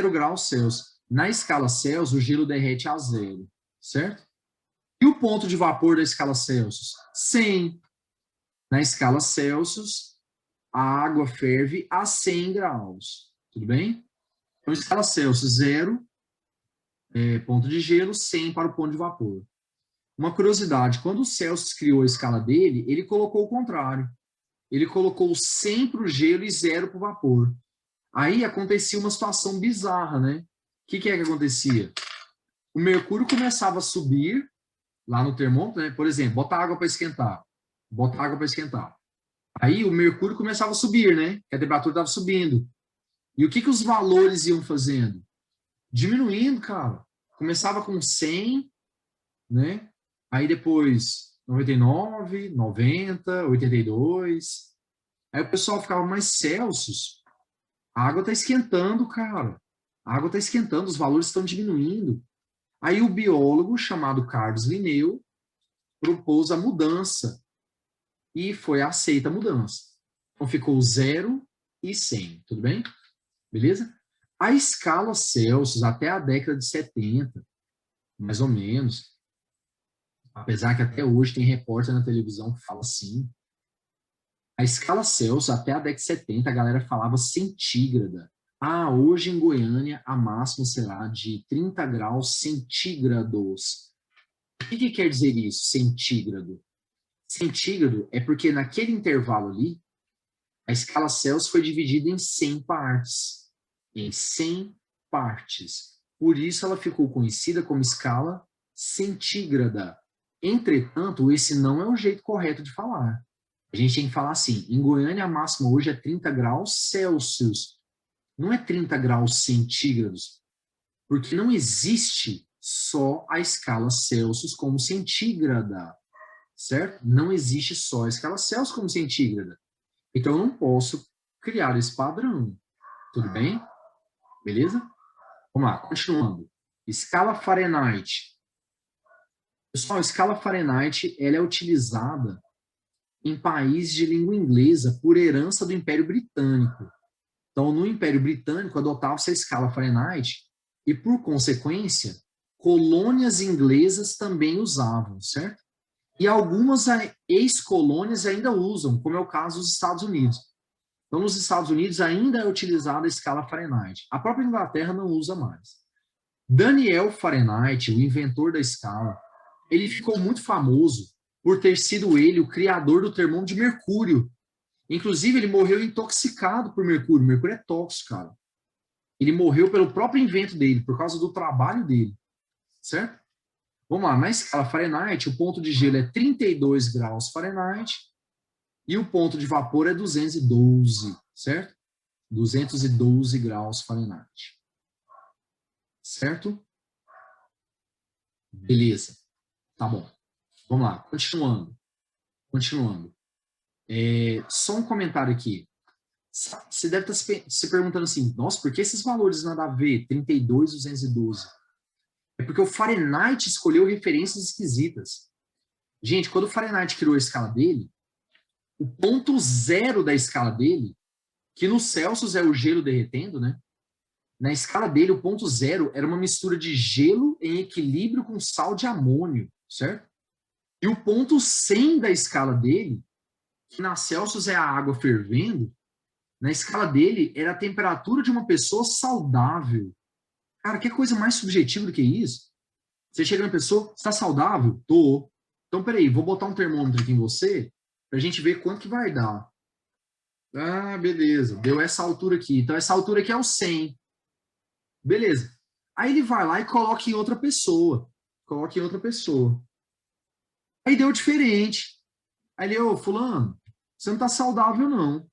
graus Celsius. Na escala Celsius, o gelo derrete a 0, certo? E o ponto de vapor da escala Celsius? 100. Na escala Celsius, a água ferve a 100 graus. Tudo bem? Então, escala Celsius, 0, ponto de gelo, 100 para o ponto de vapor. Uma curiosidade, quando o Celsius criou a escala dele, ele colocou o contrário. Ele colocou 100 para o gelo e 0 para o vapor. Aí acontecia uma situação bizarra, né? O que é que acontecia? o mercúrio começava a subir lá no termômetro, né? Por exemplo, bota água para esquentar. Bota água para esquentar. Aí o mercúrio começava a subir, né? Que a temperatura estava subindo. E o que os valores iam fazendo? Diminuindo, cara. Começava com 100, né? Aí depois 99, 90, 82. Aí o pessoal ficava mais Celsius. A água está esquentando, cara. A água está esquentando, os valores estão diminuindo. Aí o biólogo, chamado Carlos Linneu, propôs a mudança. E foi aceita a mudança. Então ficou 0 e 100, tudo bem? Beleza? A escala Celsius, até a década de 70, mais ou menos, apesar que até hoje tem repórter na televisão que fala assim, a escala Celsius, até a década de 70, a galera falava centígrada. Ah, hoje em Goiânia a máxima será de 30 graus centígrados. O que quer dizer isso, centígrado? Centígrado é porque naquele intervalo ali, a escala Celsius foi dividida em 100 partes. Em 100 partes. Por isso ela ficou conhecida como escala centígrada. Entretanto, esse não é o jeito correto de falar. A gente tem que falar assim, em Goiânia a máxima hoje é 30 graus Celsius. Não é 30 graus centígrados. Porque não existe só a escala Celsius como centígrada. Certo? Não existe só a escala Celsius como centígrada. Então, eu não posso criar esse padrão. Tudo bem? Beleza? Vamos lá, continuando. Escala Fahrenheit. Pessoal, a escala Fahrenheit ela é utilizada em países de língua inglesa por herança do Império Britânico. Então, no Império Britânico, adotava-se a escala Fahrenheit e, por consequência, colônias inglesas também usavam, certo? E algumas ex-colônias ainda usam, como é o caso dos Estados Unidos. Então, nos Estados Unidos ainda é utilizada a escala Fahrenheit. A própria Inglaterra não usa mais. Daniel Fahrenheit, o inventor da escala, ele ficou muito famoso por ter sido ele o criador do termômetro de mercúrio. Inclusive, ele morreu intoxicado por mercúrio. Mercúrio é tóxico, cara. Ele morreu pelo próprio invento dele, por causa do trabalho dele. Certo? Vamos lá, na escala Fahrenheit, o ponto de gelo é 32 graus Fahrenheit e o ponto de vapor é 212, certo? 212 graus Fahrenheit. Certo? Beleza. Tá bom. Vamos lá, continuando. Continuando. Só um comentário aqui. Você deve estar se perguntando assim, nossa, por que esses valores nada a ver? 32, 212. É porque o Fahrenheit escolheu referências esquisitas. Gente, quando o Fahrenheit criou a escala dele, o ponto zero da escala dele, que no Celsius é o gelo derretendo, né? Na escala dele, o ponto zero era uma mistura de gelo em equilíbrio com sal de amônio, certo? E o ponto 100 da escala dele, que na Celsius é a água fervendo, na escala dele era a temperatura de uma pessoa saudável. Cara, que coisa mais subjetiva do que isso? Você chega na pessoa, você está saudável? Tô. Então, peraí, vou botar um termômetro aqui em você, pra gente ver quanto que vai dar. Ah, beleza, deu essa altura aqui. Então, essa altura aqui é o 100. Beleza. Aí ele vai lá e coloca em outra pessoa. Coloca em outra pessoa. Aí deu diferente. Aí ele, ô, fulano, você não tá saudável, não.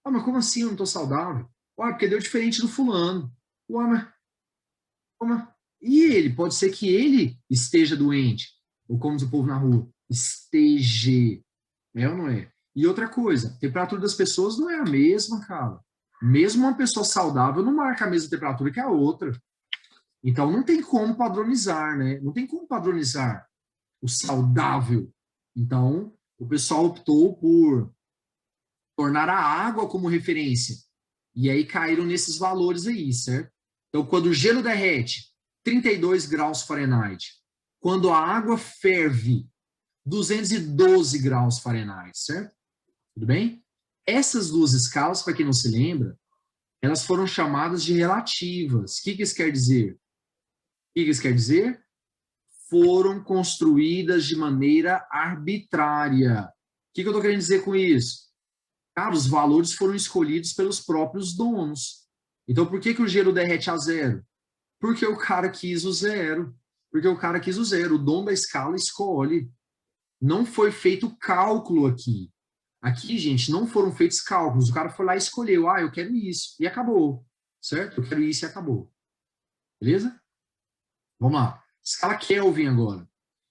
Ah, mas como assim eu não tô saudável? Ué, porque deu diferente do fulano. Ué, mas... Como? E ele? Pode ser que ele esteja doente. Ou como diz o povo na rua, esteja. É ou não é? E outra coisa, a temperatura das pessoas não é a mesma, cara. Mesmo uma pessoa saudável não marca a mesma temperatura que a outra. Então não tem como padronizar, né? Não tem como padronizar o saudável. Então o pessoal optou por tornar a água como referência. E aí caíram nesses valores aí, certo? Então quando o gelo derrete, 32 graus Fahrenheit. Quando a água ferve, 212 graus Fahrenheit, certo? Tudo bem? Essas duas escalas, para quem não se lembra, elas foram chamadas de relativas. O que isso quer dizer? O que isso quer dizer? Foram construídas de maneira arbitrária. O que eu estou querendo dizer com isso? Cara, os valores foram escolhidos pelos próprios donos. Então, por que o gelo derrete a zero? Porque o cara quis o zero. Porque o cara quis o zero. O dono da escala escolhe. Não foi feito cálculo aqui. Aqui, gente, não foram feitos cálculos. O cara foi lá e escolheu. Ah, eu quero isso. E acabou. Certo? Eu quero isso e acabou. Beleza? Vamos lá. Escala Kelvin agora.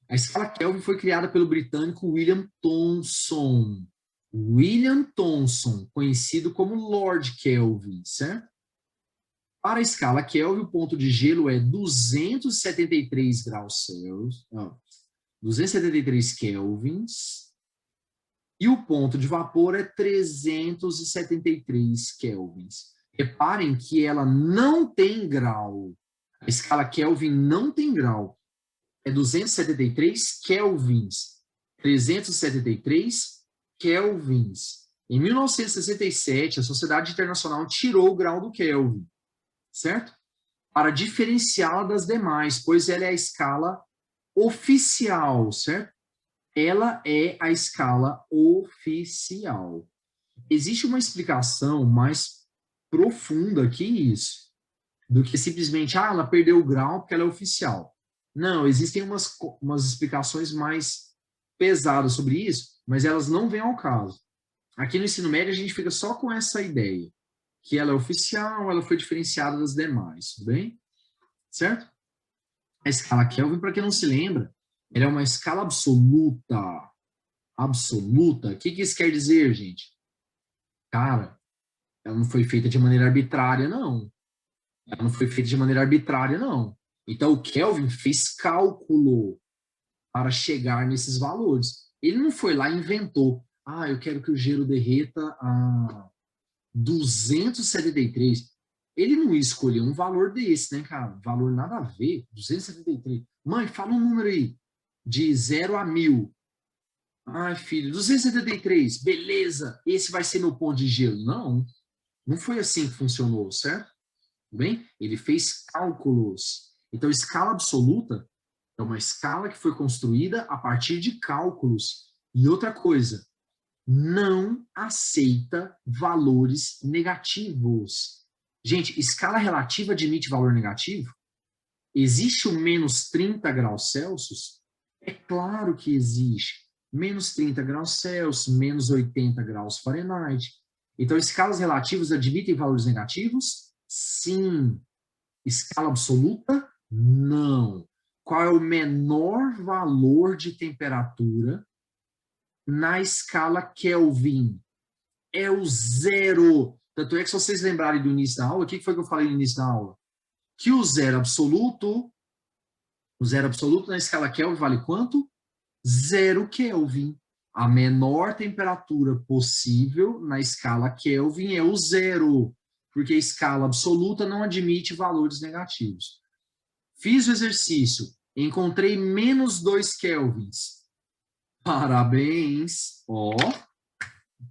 A escala Kelvin foi criada pelo britânico William Thomson. William Thomson, conhecido como Lord Kelvin, certo? Para a escala Kelvin, o ponto de gelo é 273 graus Celsius, 273 kelvins, e o ponto de vapor é 373 kelvins. Reparem que ela não tem grau. A escala Kelvin não tem grau. É 273 kelvins. 373 kelvins. Em 1967, a Sociedade Internacional tirou o grau do Kelvin, certo? Para diferenciá-la das demais, pois ela é a escala oficial, certo? Ela é a escala oficial. Existe uma explicação mais profunda que isso, do que simplesmente, ela perdeu o grau porque ela é oficial. Não, existem umas explicações mais pesadas sobre isso, mas elas não vêm ao caso. Aqui no ensino médio a gente fica só com essa ideia, que ela é oficial, ela foi diferenciada das demais, tudo bem? Certo? A escala Kelvin, para quem não se lembra, ela é uma escala absoluta. Absoluta. O que isso quer dizer, gente? Cara, ela não foi feita de maneira arbitrária, não. Ela não foi feita de maneira arbitrária, não. Então, o Kelvin fez cálculo para chegar nesses valores. Ele não foi lá e inventou. Eu quero que o gelo derreta a 273. Ele não escolheu um valor desse, né, cara? Valor nada a ver. 273. Mãe, fala um número aí. De 0 a 1000. Ai, filho, 273. Beleza. Esse vai ser meu ponto de gelo. Não. Não foi assim que funcionou, certo? Tudo bem? Ele fez cálculos. Então, escala absoluta é uma escala que foi construída a partir de cálculos. E outra coisa, não aceita valores negativos. Gente, escala relativa admite valor negativo? Existe o menos 30 graus Celsius? É claro que existe. Menos 30 graus Celsius, menos 80 graus Fahrenheit. Então, escalas relativas admitem valores negativos? Sim. Escala absoluta? Não. Qual é o menor valor de temperatura na escala Kelvin? É o zero. Tanto é que, se vocês lembrarem do início da aula, o que foi que eu falei no início da aula? Que o zero absoluto na escala Kelvin vale quanto? 0 Kelvin. A menor temperatura possível na escala Kelvin é o zero, porque a escala absoluta não admite valores negativos. Fiz o exercício, encontrei menos 2 kelvins. Parabéns,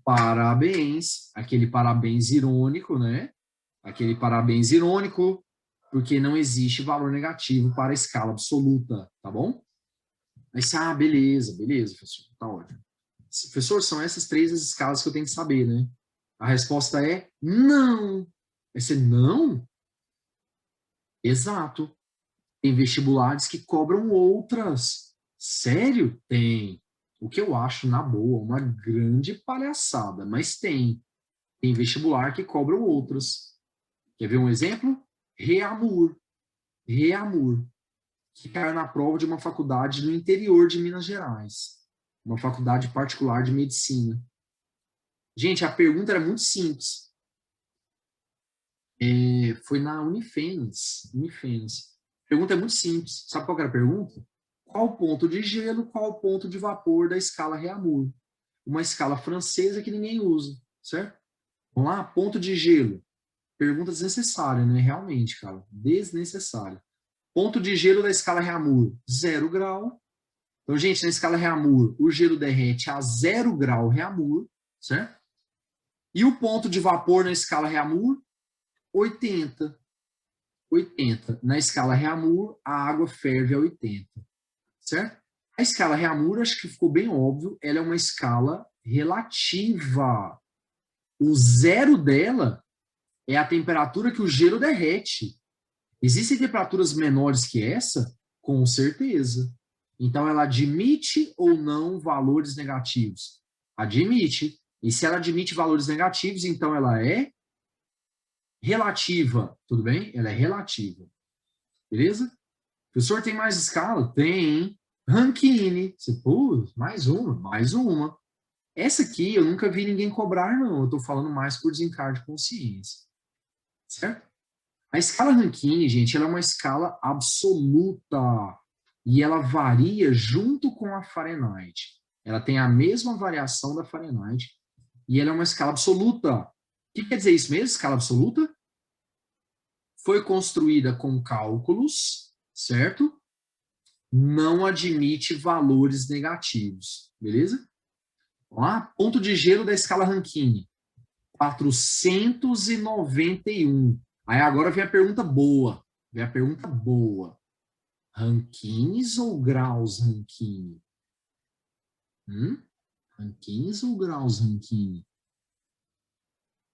parabéns. Aquele parabéns irônico, né? Aquele parabéns irônico, porque não existe valor negativo para a escala absoluta, tá bom? Aí você, beleza, professor, tá ótimo. Professor, são essas 3 as escalas que eu tenho que saber, né? A resposta é não. Aí você, não? Exato. Tem vestibulares que cobram outras. Sério? Tem. O que eu acho, na boa, uma grande palhaçada, mas tem. Tem vestibular que cobram outras. Quer ver um exemplo? Reamur, que caiu na prova de uma faculdade no interior de Minas Gerais. Uma faculdade particular de medicina. Gente, a pergunta era muito simples. Foi na Unifenas. A pergunta é muito simples. Sabe qual era a pergunta? Qual o ponto de gelo, qual o ponto de vapor da escala Reaumur? Uma escala francesa que ninguém usa, certo? Vamos lá? Ponto de gelo. Pergunta desnecessária, né? Realmente, cara. Desnecessária. Ponto de gelo da escala Reaumur, 0 grau. Então, gente, na escala Reaumur, o gelo derrete a 0 grau Reaumur, certo? E o ponto de vapor na escala Reaumur, 80. Na escala Reaumur, a água ferve a 80, certo? A escala Reaumur, acho que ficou bem óbvio, ela é uma escala relativa. O zero dela é a temperatura que o gelo derrete. Existem temperaturas menores que essa? Com certeza. Então, ela admite ou não valores negativos? Admite. E se ela admite valores negativos, então ela é relativa. Tudo bem? Ela é relativa. Beleza? Professor, tem mais escala? Tem. Rankine. Pô, mais uma, mais uma. Essa aqui eu nunca vi ninguém cobrar, não. Eu estou falando mais por desencargo de consciência. Certo? A escala Rankine, gente, ela é uma escala absoluta. E ela varia junto com a Fahrenheit. Ela tem a mesma variação da Fahrenheit. E ela é uma escala absoluta. O que quer dizer isso mesmo, escala absoluta? Foi construída com cálculos, certo? Não admite valores negativos, beleza? Vamos lá? Ponto de gelo da escala Rankine, 491. Aí agora vem a pergunta boa. Vem a pergunta boa. Rankines ou graus Rankine? Rankines ou graus Rankine?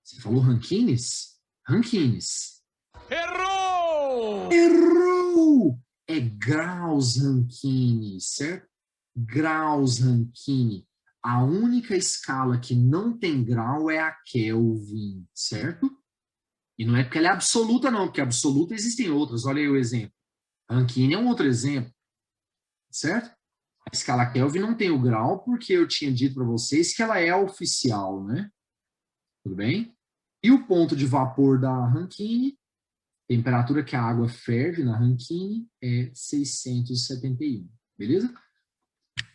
Você falou Rankines? Rankines. Errou! Errou! É graus Rankine, certo? Graus Rankine. A única escala que não tem grau é a Kelvin, certo? E não é porque ela é absoluta, não, porque absoluta existem outras. Olha aí o exemplo. Rankine é um outro exemplo, certo? A escala Kelvin não tem o grau, porque eu tinha dito para vocês que ela é a oficial, né? Tudo bem? E o ponto de vapor da Rankine, temperatura que a água ferve na Rankine, é 671, beleza?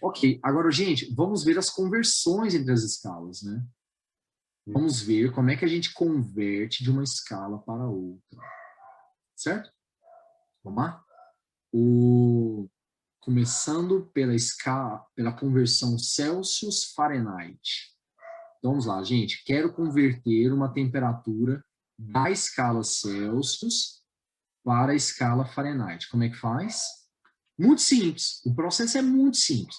Ok, agora, gente, vamos ver as conversões entre as escalas, né? Vamos ver como é que a gente converte de uma escala para outra. Certo? Vamos lá? Começando pela escala, pela conversão Celsius-Fahrenheit. Então, vamos lá, gente. Quero converter uma temperatura da escala Celsius para a escala Fahrenheit. Como é que faz? Muito simples. O processo é muito simples.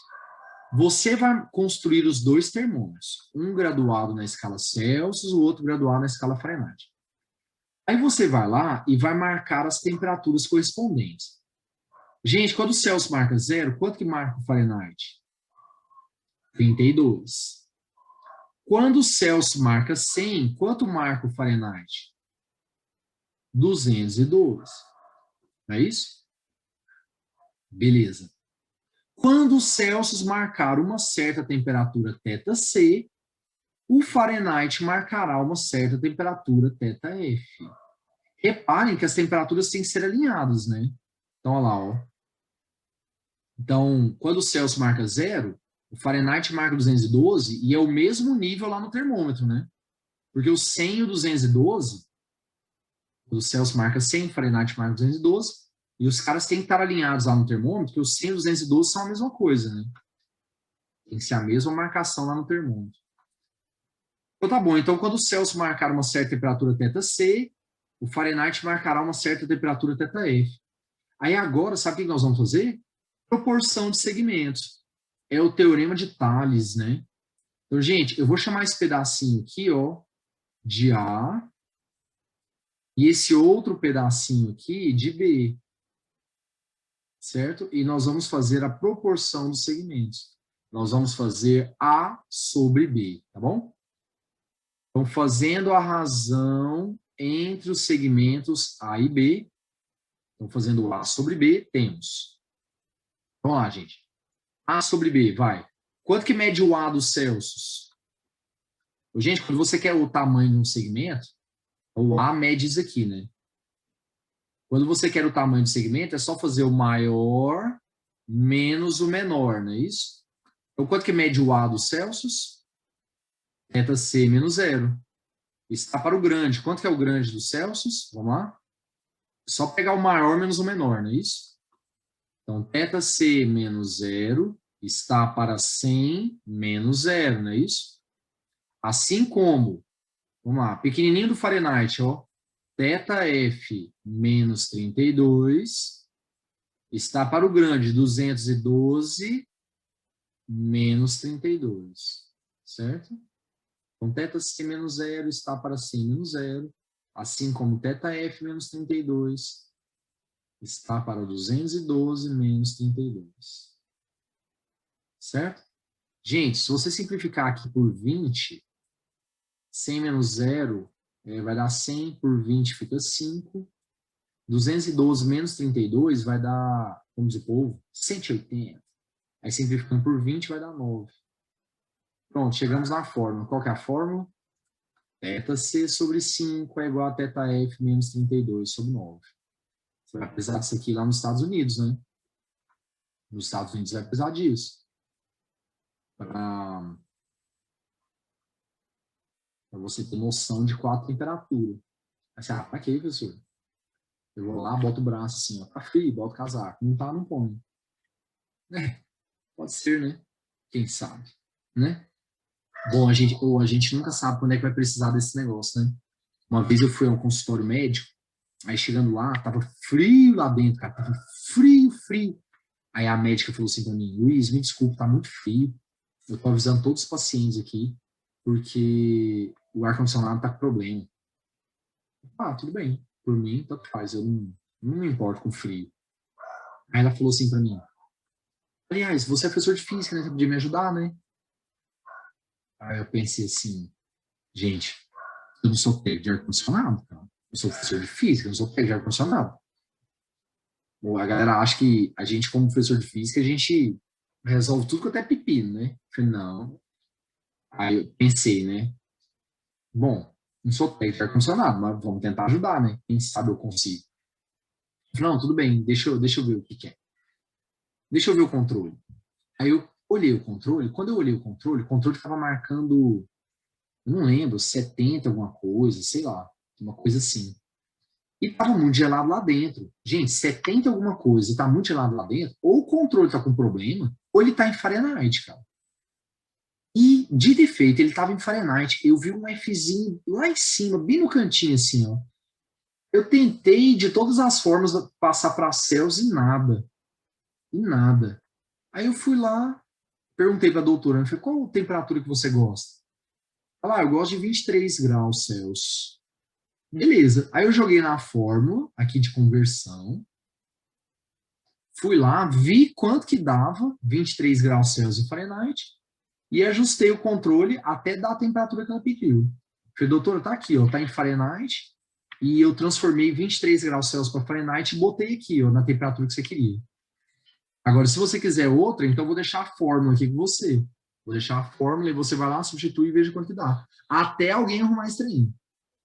Você vai construir os dois termômetros, um graduado na escala Celsius, o outro graduado na escala Fahrenheit. Aí você vai lá e vai marcar as temperaturas correspondentes. Gente, quando o Celsius marca 0, quanto que marca o Fahrenheit? 32. Quando o Celsius marca 100, quanto marca o Fahrenheit? 212. Não é isso? Beleza. Quando o Celsius marcar uma certa temperatura θC, o Fahrenheit marcará uma certa temperatura θF. Reparem que as temperaturas têm que ser alinhadas, né? Então, olha lá, ó. Então, quando o Celsius marca 0, o Fahrenheit marca 212 e é o mesmo nível lá no termômetro, né? Porque o 100 e o 212, quando o Celsius marca 100, o Fahrenheit marca 212, e os caras têm que estar alinhados lá no termômetro, porque os 100 e 212 são a mesma coisa, né? Tem que ser a mesma marcação lá no termômetro. Então tá bom, então quando o Celsius marcar uma certa temperatura θC, o Fahrenheit marcará uma certa temperatura θF. Aí agora, sabe o que nós vamos fazer? Proporção de segmentos. É o teorema de Thales, né? Então, gente, eu vou chamar esse pedacinho aqui, ó, de A, e esse outro pedacinho aqui de B. Certo? E nós vamos fazer a proporção dos segmentos. Nós vamos fazer A sobre B, tá bom? Então, fazendo a razão entre os segmentos A e B, então, fazendo A sobre B, temos. Vamos lá, gente. A sobre B, vai. Quanto que mede o A dos Celsius? Gente, quando você quer o tamanho de um segmento, o A mede isso aqui, né? Quando você quer o tamanho do segmento, é só fazer o maior menos o menor, não é isso? Então, quanto que mede o A dos Celsius? θC menos 0. Está para o grande. Quanto que é o grande dos Celsius? Vamos lá? É só pegar o maior menos o menor, não é isso? Então, θC menos 0 está para 100 menos 0, não é isso? Assim como, vamos lá, pequenininho do Fahrenheit, ó, θF menos 32 está para o grande, 212 menos 32, certo? Então, θC menos 0 está para 100 menos 0, assim como θF menos 32 está para 212 menos 32. Certo? Gente, se você simplificar aqui por 20, 100 menos 0 vai dar 100 por 20 fica 5. 212 menos 32 vai dar, vamos dizer, povo, 180. Aí simplificando por 20 vai dar 9. Pronto, chegamos na fórmula. Qual que é a fórmula? Θc sobre 5 é igual a θf menos 32 sobre 9. Você vai precisar disso aqui lá nos Estados Unidos, né? Nos Estados Unidos vai precisar disso. Para você ter noção de qual a temperatura. Aí você, pra quê, professor? Eu vou lá, boto o braço assim, ó, tá frio, boto o casaco. Não tá, não põe. Pode ser, né? Quem sabe, né? Bom, a gente nunca sabe quando é que vai precisar desse negócio, né? Uma vez eu fui a um consultório médico, aí chegando lá, tava frio lá dentro, cara, tava frio, frio. Aí a médica falou assim pra mim, Luiz, me desculpa, tá muito frio. Eu tô avisando todos os pacientes aqui, porque o ar-condicionado tá com problema. Ah, tudo bem, por mim, tanto faz, eu não me importo com frio. Aí ela falou assim pra mim, aliás, você é professor de física, né? Você podia me ajudar, né? Aí eu pensei assim, gente, eu não sou técnico de ar-condicionado, cara. Eu sou professor de física, eu não sou técnico de ar-condicionado. A galera acha que a gente, como professor de física, a gente resolve tudo com até pepino, né? Eu falei, não. Aí eu pensei, né? Bom, não sou técnico de ar-condicionado, mas vamos tentar ajudar, né? Quem sabe eu consigo. Eu falei, não, tudo bem, deixa eu ver o que é. Deixa eu ver o controle. Aí eu olhei o controle, quando eu olhei o controle estava marcando, eu não lembro, 70 alguma coisa, sei lá, uma coisa assim. E tava muito gelado lá dentro. Gente, 70 alguma coisa e tá muito gelado lá dentro, ou o controle tá com problema, ou ele tá em Fahrenheit, cara. E, de defeito, ele tava em Fahrenheit. Eu vi um Fzinho lá em cima, bem no cantinho, assim, ó. Eu tentei, de todas as formas, passar para Celsius e nada. E nada. Aí eu fui lá, perguntei pra doutora, falei, qual a temperatura que você gosta? Ela, eu gosto de 23 graus Celsius. Beleza. Aí eu joguei na fórmula aqui de conversão. Fui lá, vi quanto que dava 23 graus Celsius em Fahrenheit e ajustei o controle até dar a temperatura que ela pediu. Falei, doutora, tá aqui, ó, tá em Fahrenheit e eu transformei 23 graus Celsius para Fahrenheit e botei aqui, ó, na temperatura que você queria. Agora, se você quiser outra, então eu vou deixar a fórmula aqui com você. Vou deixar a fórmula e você vai lá, substitui e veja quanto que dá. Até alguém arrumar esse trem.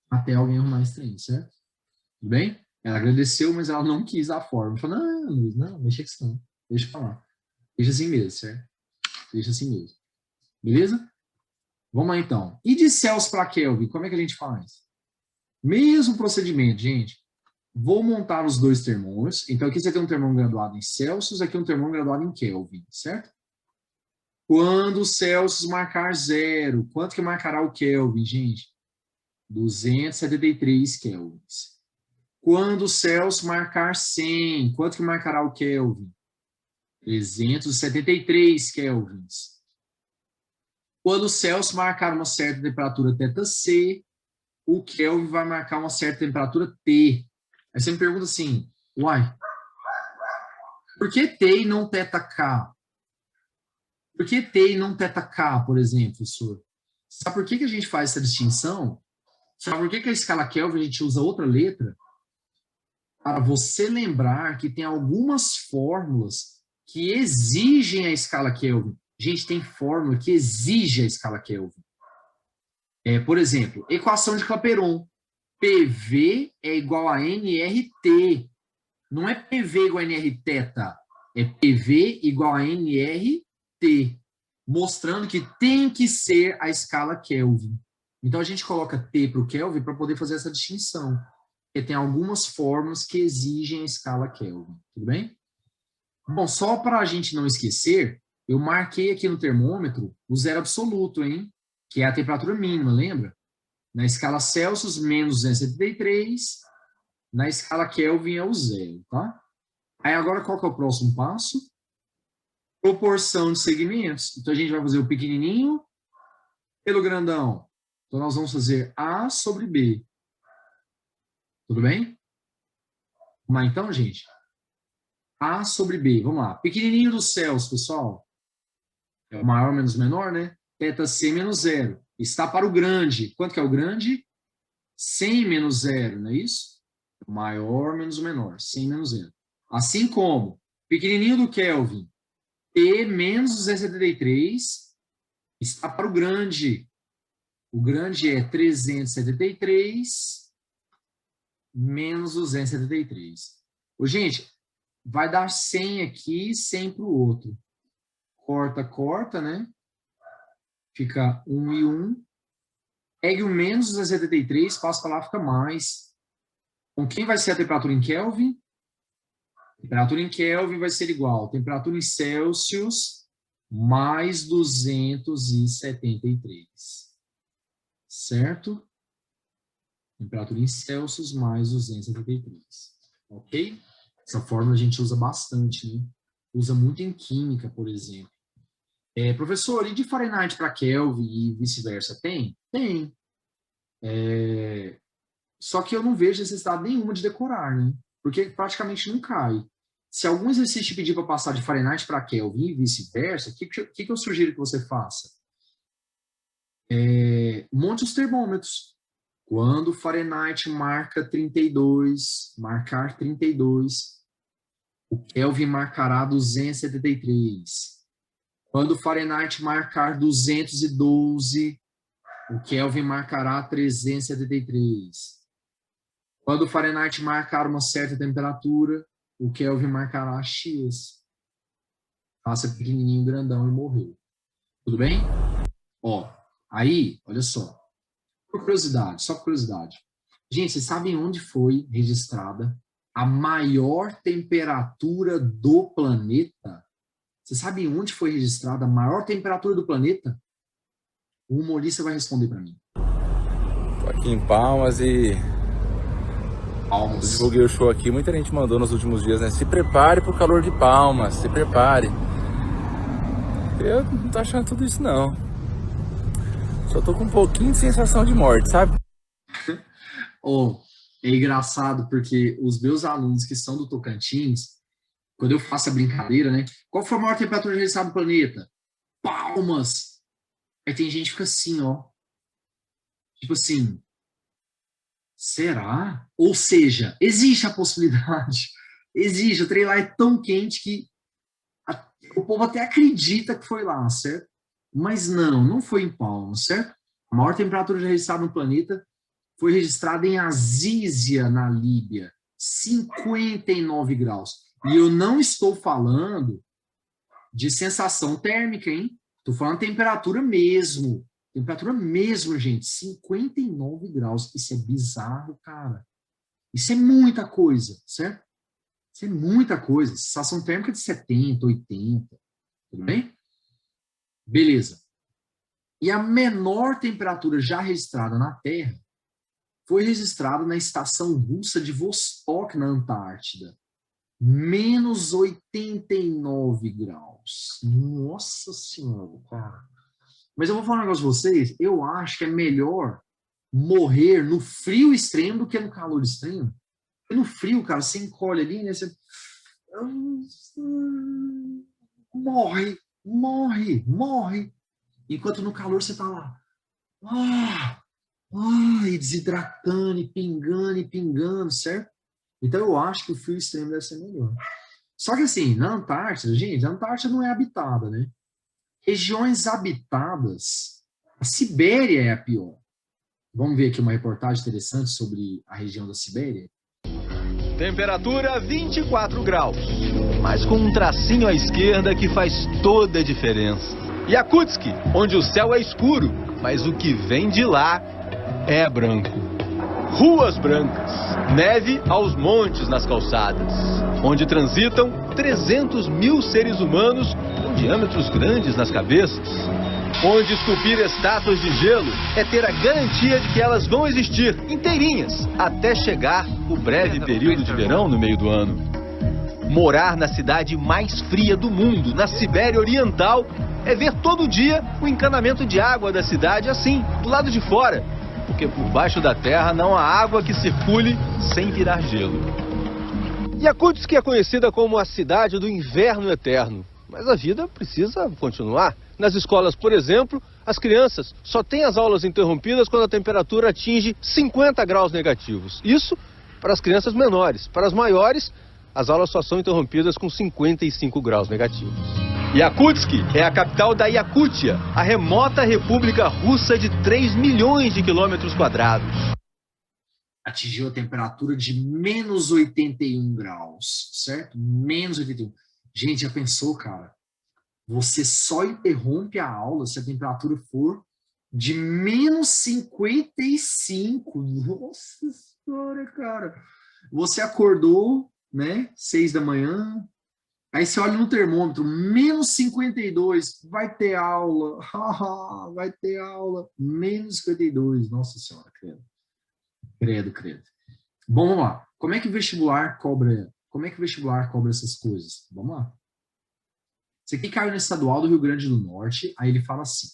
Até alguém arrumar esse trem, certo? Tudo bem? Ela agradeceu, mas ela não quis a forma. Falou, não, Luiz, não, deixa que não. Deixa eu falar. Deixa assim mesmo, certo? Deixa assim mesmo. Beleza? Vamos lá, então. E de Celsius para Kelvin, como é que a gente faz? Mesmo procedimento, gente. Vou montar os dois termômetros. Então, aqui você tem um termômetro graduado em Celsius, aqui um termômetro graduado em Kelvin, certo? Quando o Celsius marcar 0, quanto que marcará o Kelvin, gente? 273 kelvins. Quando o Celsius marcar 100, quanto que marcará o Kelvin? 373 kelvins. Quando o Celsius marcar uma certa temperatura θc, o Kelvin vai marcar uma certa temperatura T. Aí você me pergunta assim, uai, por que T e não θk? Por que T e não θk, por exemplo, professor? Sabe por que a gente faz essa distinção? Sabe por que a escala Kelvin a gente usa outra letra? Para você lembrar que tem algumas fórmulas que exigem a escala Kelvin. Gente, tem fórmula que exige a escala Kelvin. Por exemplo, equação de Clapeyron. PV é igual a nRT. Não é PV igual a nRθ. É PV igual a nRT. Mostrando que tem que ser a escala Kelvin. Então, a gente coloca T para o Kelvin para poder fazer essa distinção. Porque tem algumas fórmulas que exigem a escala Kelvin. Tudo bem? Bom, só para a gente não esquecer, eu marquei aqui no termômetro o zero absoluto, hein? Que é a temperatura mínima, lembra? Na escala Celsius, menos 273. Na escala Kelvin é o zero, tá? Aí agora, qual que é o próximo passo? Proporção de segmentos. Então, a gente vai fazer o pequenininho pelo grandão. Então, nós vamos fazer A sobre B. Tudo bem? Vamos lá, então, gente? A sobre B. Vamos lá. Pequenininho dos céus, pessoal. É o maior menos o menor, né? Θ C menos 0. Está para o grande. Quanto que é o grande? 100 menos 0, não é isso? O maior menos o menor. 100 menos 0. Assim como pequenininho do Kelvin, T menos 273, está para o grande. O grande é 373 menos 273. Ô, gente, vai dar 100 aqui, 100 para o outro. Corta, corta, né? Fica 1 e 1. Pegue o menos 273, passa para lá, fica mais. Então, quem vai ser a temperatura em Kelvin? Temperatura em Kelvin vai ser igual a temperatura em Celsius mais 273. Certo? Temperatura em Celsius mais 273. Ok? Essa fórmula a gente usa bastante, né? Usa muito em química, por exemplo. Professor, e de Fahrenheit para Kelvin e vice-versa? Tem? Tem. Só que eu não vejo necessidade nenhuma de decorar, né? Porque praticamente não cai. Se algum exercício te pedir para passar de Fahrenheit para Kelvin e vice-versa, o que eu sugiro que você faça? Monte os termômetros. Quando Fahrenheit marca 32, marcar 32, o Kelvin marcará 273. Quando Fahrenheit marcar 212, o Kelvin marcará 373. Quando Fahrenheit marcar uma certa temperatura, o Kelvin marcará X. Faça pequenininho, grandão e morreu. Tudo bem? Ó, aí, olha só. Por curiosidade, só por curiosidade. Gente, vocês sabem onde foi registrada a maior temperatura do planeta? Vocês sabem onde foi registrada a maior temperatura do planeta? O humorista vai responder para mim. Tô aqui em Palmas e... Palmas. Eu divulguei o show aqui, muita gente mandou nos últimos dias, né? Se prepare pro calor de Palmas, se prepare. Eu não tô achando tudo isso, não. Só tô com um pouquinho de sensação de morte, sabe? É engraçado porque os meus alunos que são do Tocantins, quando eu faço a brincadeira, né? Qual foi a maior temperatura registrada do planeta? Palmas! Aí tem gente que fica assim, ó. Tipo assim, será? Ou seja, existe a possibilidade. Existe. O trem lá é tão quente que o povo até acredita que foi lá, certo? Mas não foi em Palmas, certo? A maior temperatura já registrada no planeta foi registrada em Azizia, na Líbia. 59 graus. E eu não estou falando de sensação térmica, hein? Estou falando temperatura mesmo. Temperatura mesmo, gente. 59 graus. Isso é bizarro, cara. Isso é muita coisa, certo? Isso é muita coisa. Sensação térmica de 70, 80. Tudo bem? Beleza. E a menor temperatura já registrada na Terra foi registrada na estação russa de Vostok, na Antártida. Menos 89 graus. Nossa Senhora, cara. Mas eu vou falar um negócio pra vocês. Eu acho que é melhor morrer no frio extremo do que no calor extremo. Porque no frio, cara, você encolhe ali, né? Você... Morre. Enquanto no calor você tá lá. E desidratando, e pingando, certo? Então eu acho que o frio extremo deve ser melhor. Só que assim, na Antártida, gente, a Antártida não é habitada, né? Regiões habitadas, a Sibéria é a pior. Vamos ver aqui uma reportagem interessante sobre a região da Sibéria. Temperatura 24 graus, mas com um tracinho à esquerda que faz toda a diferença. Yakutsk, onde o céu é escuro, mas o que vem de lá é branco. Ruas brancas, neve aos montes nas calçadas, onde transitam 300 mil seres humanos com diâmetros grandes nas cabeças. Onde esculpir estátuas de gelo é ter a garantia de que elas vão existir inteirinhas até chegar o breve período de verão no meio do ano. Morar na cidade mais fria do mundo, na Sibéria Oriental, é ver todo dia o encanamento de água da cidade assim, do lado de fora, porque por baixo da terra não há água que circule sem virar gelo. Yakutsk é conhecida como a cidade do inverno eterno, mas a vida precisa continuar. Nas escolas, por exemplo, as crianças só têm as aulas interrompidas quando a temperatura atinge 50 graus negativos. Isso para as crianças menores. Para as maiores, as aulas só são interrompidas com 55 graus negativos. Yakutsk é a capital da Yakutia, a remota república russa de 3 milhões de quilômetros quadrados. Atingiu a temperatura de menos 81 graus, certo? Menos 81. Gente, já pensou, cara? Você só interrompe a aula se a temperatura for de menos 55. Nossa senhora, cara. Você acordou, né? 6 da manhã. Aí você olha no termômetro, menos 52. Vai ter aula. Vai ter aula. Menos 52. Nossa senhora, credo. Credo, credo. Bom, vamos lá. Como é que o vestibular cobra essas coisas? Vamos lá. Isso aqui caiu no estadual do Rio Grande do Norte, aí ele fala assim: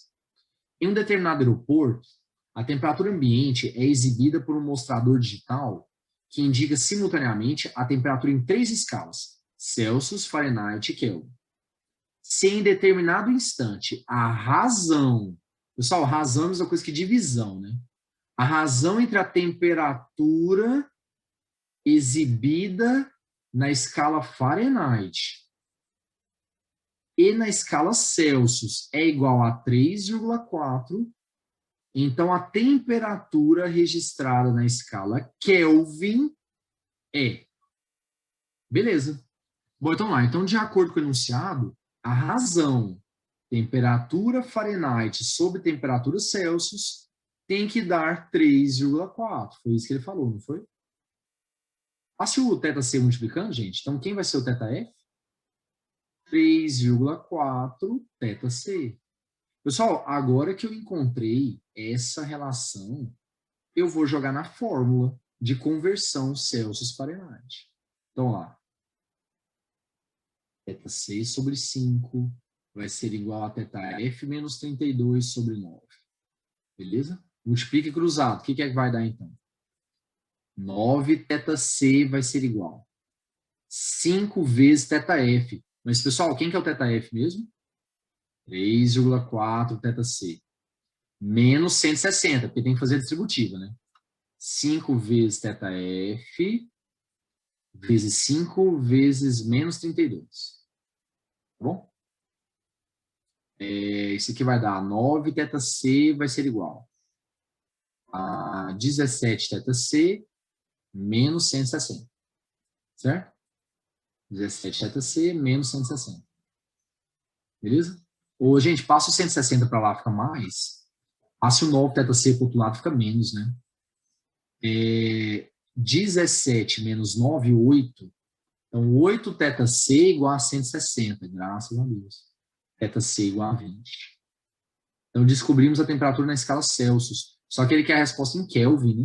em um determinado aeroporto, a temperatura ambiente é exibida por um mostrador digital que indica simultaneamente a temperatura em 3 escalas, Celsius, Fahrenheit e Kelvin. Se em determinado instante a razão, pessoal, razão é a mesma coisa que divisão, né? A razão entre a temperatura exibida na escala Fahrenheit e na escala Celsius é igual a 3,4, então a temperatura registrada na escala Kelvin é. Beleza. Bom, então lá. Então, de acordo com o enunciado, a razão temperatura Fahrenheit sobre temperatura Celsius tem que dar 3,4. Foi isso que ele falou, não foi? Fácil o θc multiplicando, gente. Então, quem vai ser o θf? 3,4 θc. Pessoal, agora que eu encontrei essa relação, eu vou jogar na fórmula de conversão Celsius-Fahrenheit. Então, lá. θc sobre 5 vai ser igual a θf menos 32 sobre 9. Beleza? Multiplique cruzado. O que é que vai dar, então? 9 θc vai ser igual 5 vezes θf. Mas, pessoal, quem que é o θf mesmo? 3,4 θc. Menos 160, porque tem que fazer a distributiva, né? 5 vezes θf vezes 5 vezes menos 32. Tá bom? Isso aqui vai dar 9 θc vai ser igual a 17 θc menos 160. Certo? 17 θc menos 160. Beleza? Ou, gente, passa o 160 para lá, fica mais. Passa o 9 θc para o outro lado, fica menos, né? 17 menos 9, 8. Então, 8 θc igual a 160, graças a Deus. θc igual a 20. Então, descobrimos a temperatura na escala Celsius. Só que ele quer a resposta em Kelvin, né?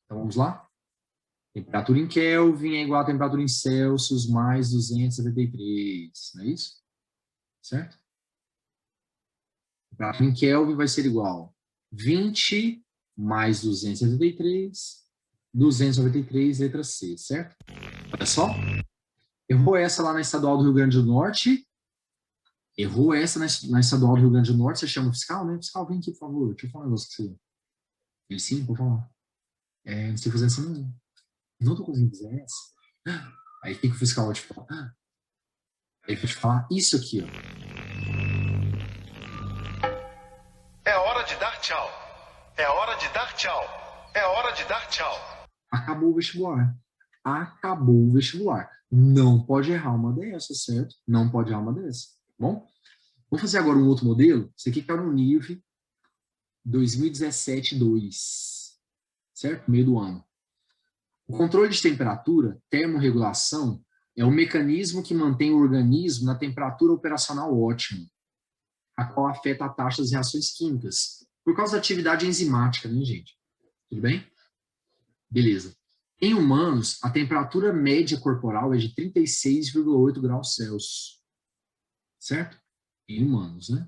Então, vamos lá? Temperatura em Kelvin é igual a temperatura em Celsius mais 273. Não é isso? Certo? Temperatura em Kelvin vai ser igual 20 mais 273, 293, letra C, certo? Olha só. Errou essa lá na Estadual do Rio Grande do Norte. Errou essa na Estadual do Rio Grande do Norte. Você chama o fiscal, né? Fiscal, vem aqui, por favor. Deixa eu falar um negócio com você. Ele sim, por favor. Não sei fazer assim, não. Não tô conseguindo fazer essa. Aí o que o fiscal vai te falar? Aí ele vai te falar isso aqui, ó. É hora de dar tchau. É hora de dar tchau. É hora de dar tchau. Acabou o vestibular. Acabou o vestibular. Não pode errar uma dessas, certo? Não pode errar uma dessas. Bom? Vamos fazer agora um outro modelo. Esse aqui está no nível 2017-2. Certo? Meio do ano. O controle de temperatura, termorregulação, é o mecanismo que mantém o organismo na temperatura operacional ótima, a qual afeta a taxa das reações químicas, por causa da atividade enzimática, né, gente? Tudo bem? Beleza. Em humanos, a temperatura média corporal é de 36,8 graus Celsius. Certo? Em humanos, né?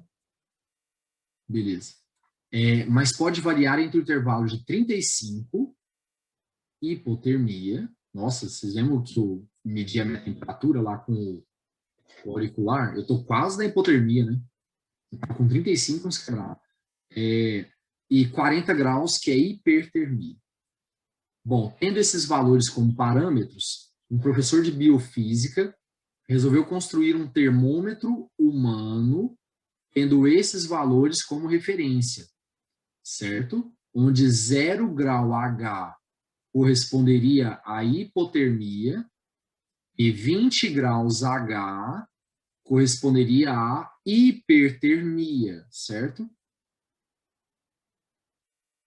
Beleza. Mas pode variar entre o intervalo de 35, hipotermia. Nossa, vocês lembram que eu medir a minha temperatura lá com o auricular, eu estou quase na hipotermia, né? Com 35 uns quebrados. E 40 graus, que é hipertermia. Bom, tendo esses valores como parâmetros, um professor de biofísica resolveu construir um termômetro humano tendo esses valores como referência, certo? Onde 0 grau H corresponderia à hipotermia e 20 graus H corresponderia à hipertermia, certo?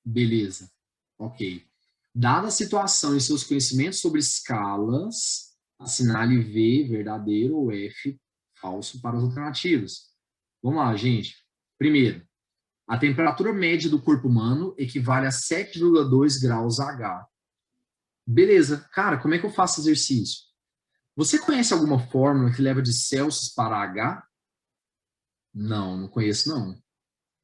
Beleza, ok. Dada a situação e seus conhecimentos sobre escalas, assinale V verdadeiro ou F falso para as alternativas. Vamos lá, gente. Primeiro, a temperatura média do corpo humano equivale a 7,2 graus H. Beleza. Cara, como é que eu faço exercício? Você conhece alguma fórmula que leva de Celsius para H? Não, não conheço não.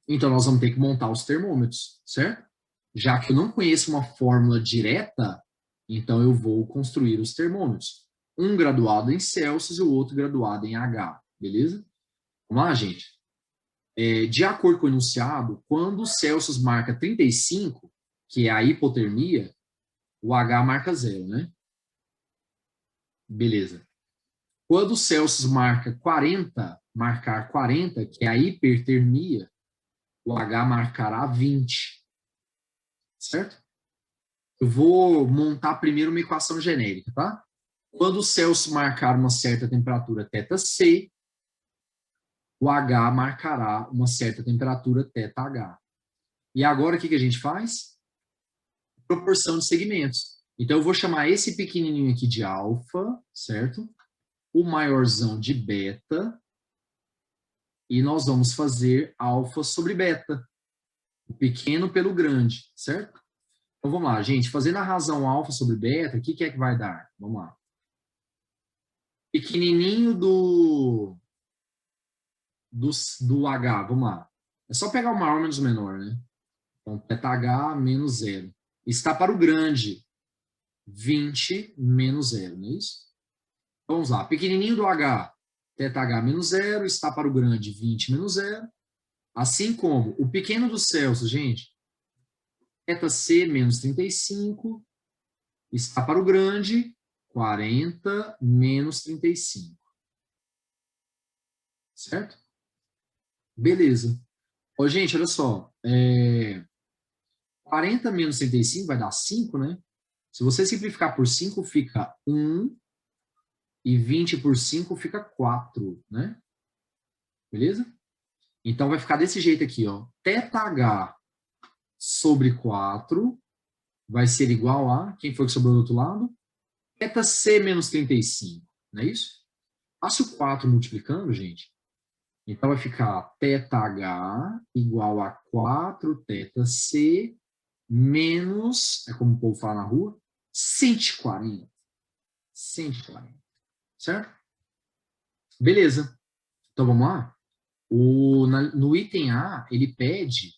Então nós vamos ter que montar os termômetros, certo? Já que eu não conheço uma fórmula direta, então eu vou construir os termômetros. Um graduado em Celsius e o outro graduado em H, beleza? Vamos lá, gente. De acordo com o enunciado, quando o Celsius marca 35, que é a hipotermia, o H marca 0, né? Beleza. Quando o Celsius marcar 40, que é a hipertermia, o H marcará 20. Certo? Eu vou montar primeiro uma equação genérica, tá? Quando o Celsius marcar uma certa temperatura θC, o H marcará uma certa temperatura θH. E agora o que a gente faz? Proporção de segmentos. Então eu vou chamar esse pequenininho aqui de alfa, certo? O maiorzão de beta. E nós vamos fazer alfa sobre beta. O pequeno pelo grande, certo? Então vamos lá, gente. Fazendo a razão alfa sobre beta, o que é que vai dar? Vamos lá. Pequenininho do H, vamos lá. É só pegar o maior menos o menor, né? Então, θH menos 0. Está para o grande, 20 menos 0, não é isso? Então, vamos lá. Pequenininho do H, θH menos 0. Está para o grande, 20 menos 0. Assim como o pequeno do Celsius, gente, θC menos 35. Está para o grande, 40 menos 35. Certo? Beleza. Ó, gente, olha só. 40 menos 35 vai dar 5, né? Se você simplificar por 5, fica 1. E 20 por 5 fica 4, né? Beleza? Então vai ficar desse jeito aqui, ó. θH sobre 4 vai ser igual a... Quem foi que sobrou do outro lado? θC menos 35, não é isso? Passa o 4 multiplicando, gente. Então vai ficar θH igual a 4 θC menos, é como o povo fala na rua, 140. 140. Certo? Beleza. Então vamos lá? No item A, ele pede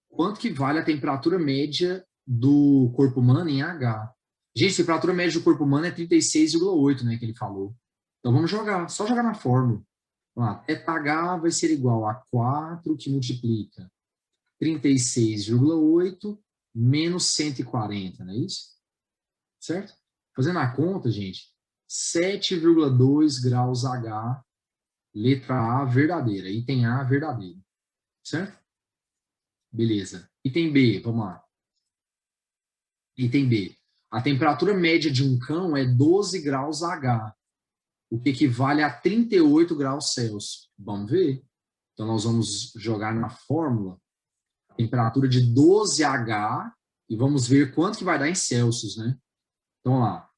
quanto que vale a temperatura média do corpo humano em H. Gente, a temperatura média do corpo humano é 36,8, né, que ele falou. Então vamos jogar, só jogar na fórmula. Vamos lá, θH vai ser igual a 4 que multiplica 36,8 menos 140, não é isso? Certo? Fazendo a conta, gente, 7,2 graus H, letra A verdadeira, item A verdadeiro. Certo? Beleza. Item B, vamos lá. Item B. A temperatura média de um cão é 12 graus H, o que equivale a 38 graus Celsius. Vamos ver? Então, nós vamos jogar na fórmula a temperatura de 12H e vamos ver quanto que vai dar em Celsius, né? Então, vamos lá.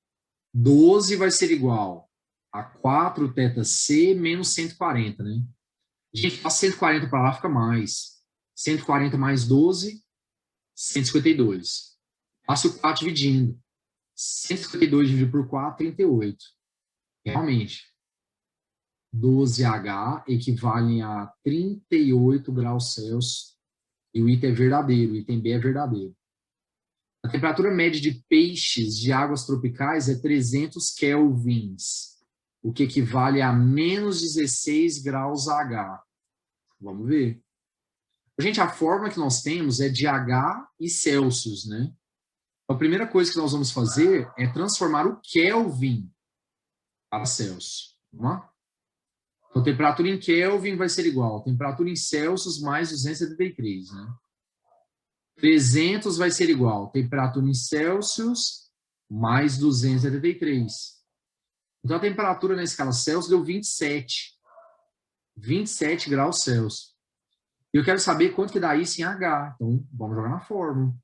12 vai ser igual a 4 θC menos 140, né? Gente, passa 140 para lá, fica mais. 140 mais 12, 152. Passa o 4 dividindo. 152 dividido por 4, 38. Realmente, 12H equivale a 38 graus Celsius. E o item é verdadeiro, o item B é verdadeiro. A temperatura média de peixes de águas tropicais é 300 kelvins, o que equivale a menos 16 graus H. Vamos ver. Gente, a fórmula que nós temos é de H e Celsius, né? A primeira coisa que nós vamos fazer é transformar o Kelvin para Celsius. Vamos lá? Então, a temperatura em Kelvin vai ser igual a temperatura em Celsius mais 273, né? 300 vai ser igual a temperatura em Celsius mais 273. Então, a temperatura na escala Celsius deu 27. 27 graus Celsius. E eu quero saber quanto que dá isso em H. Então, vamos jogar na fórmula.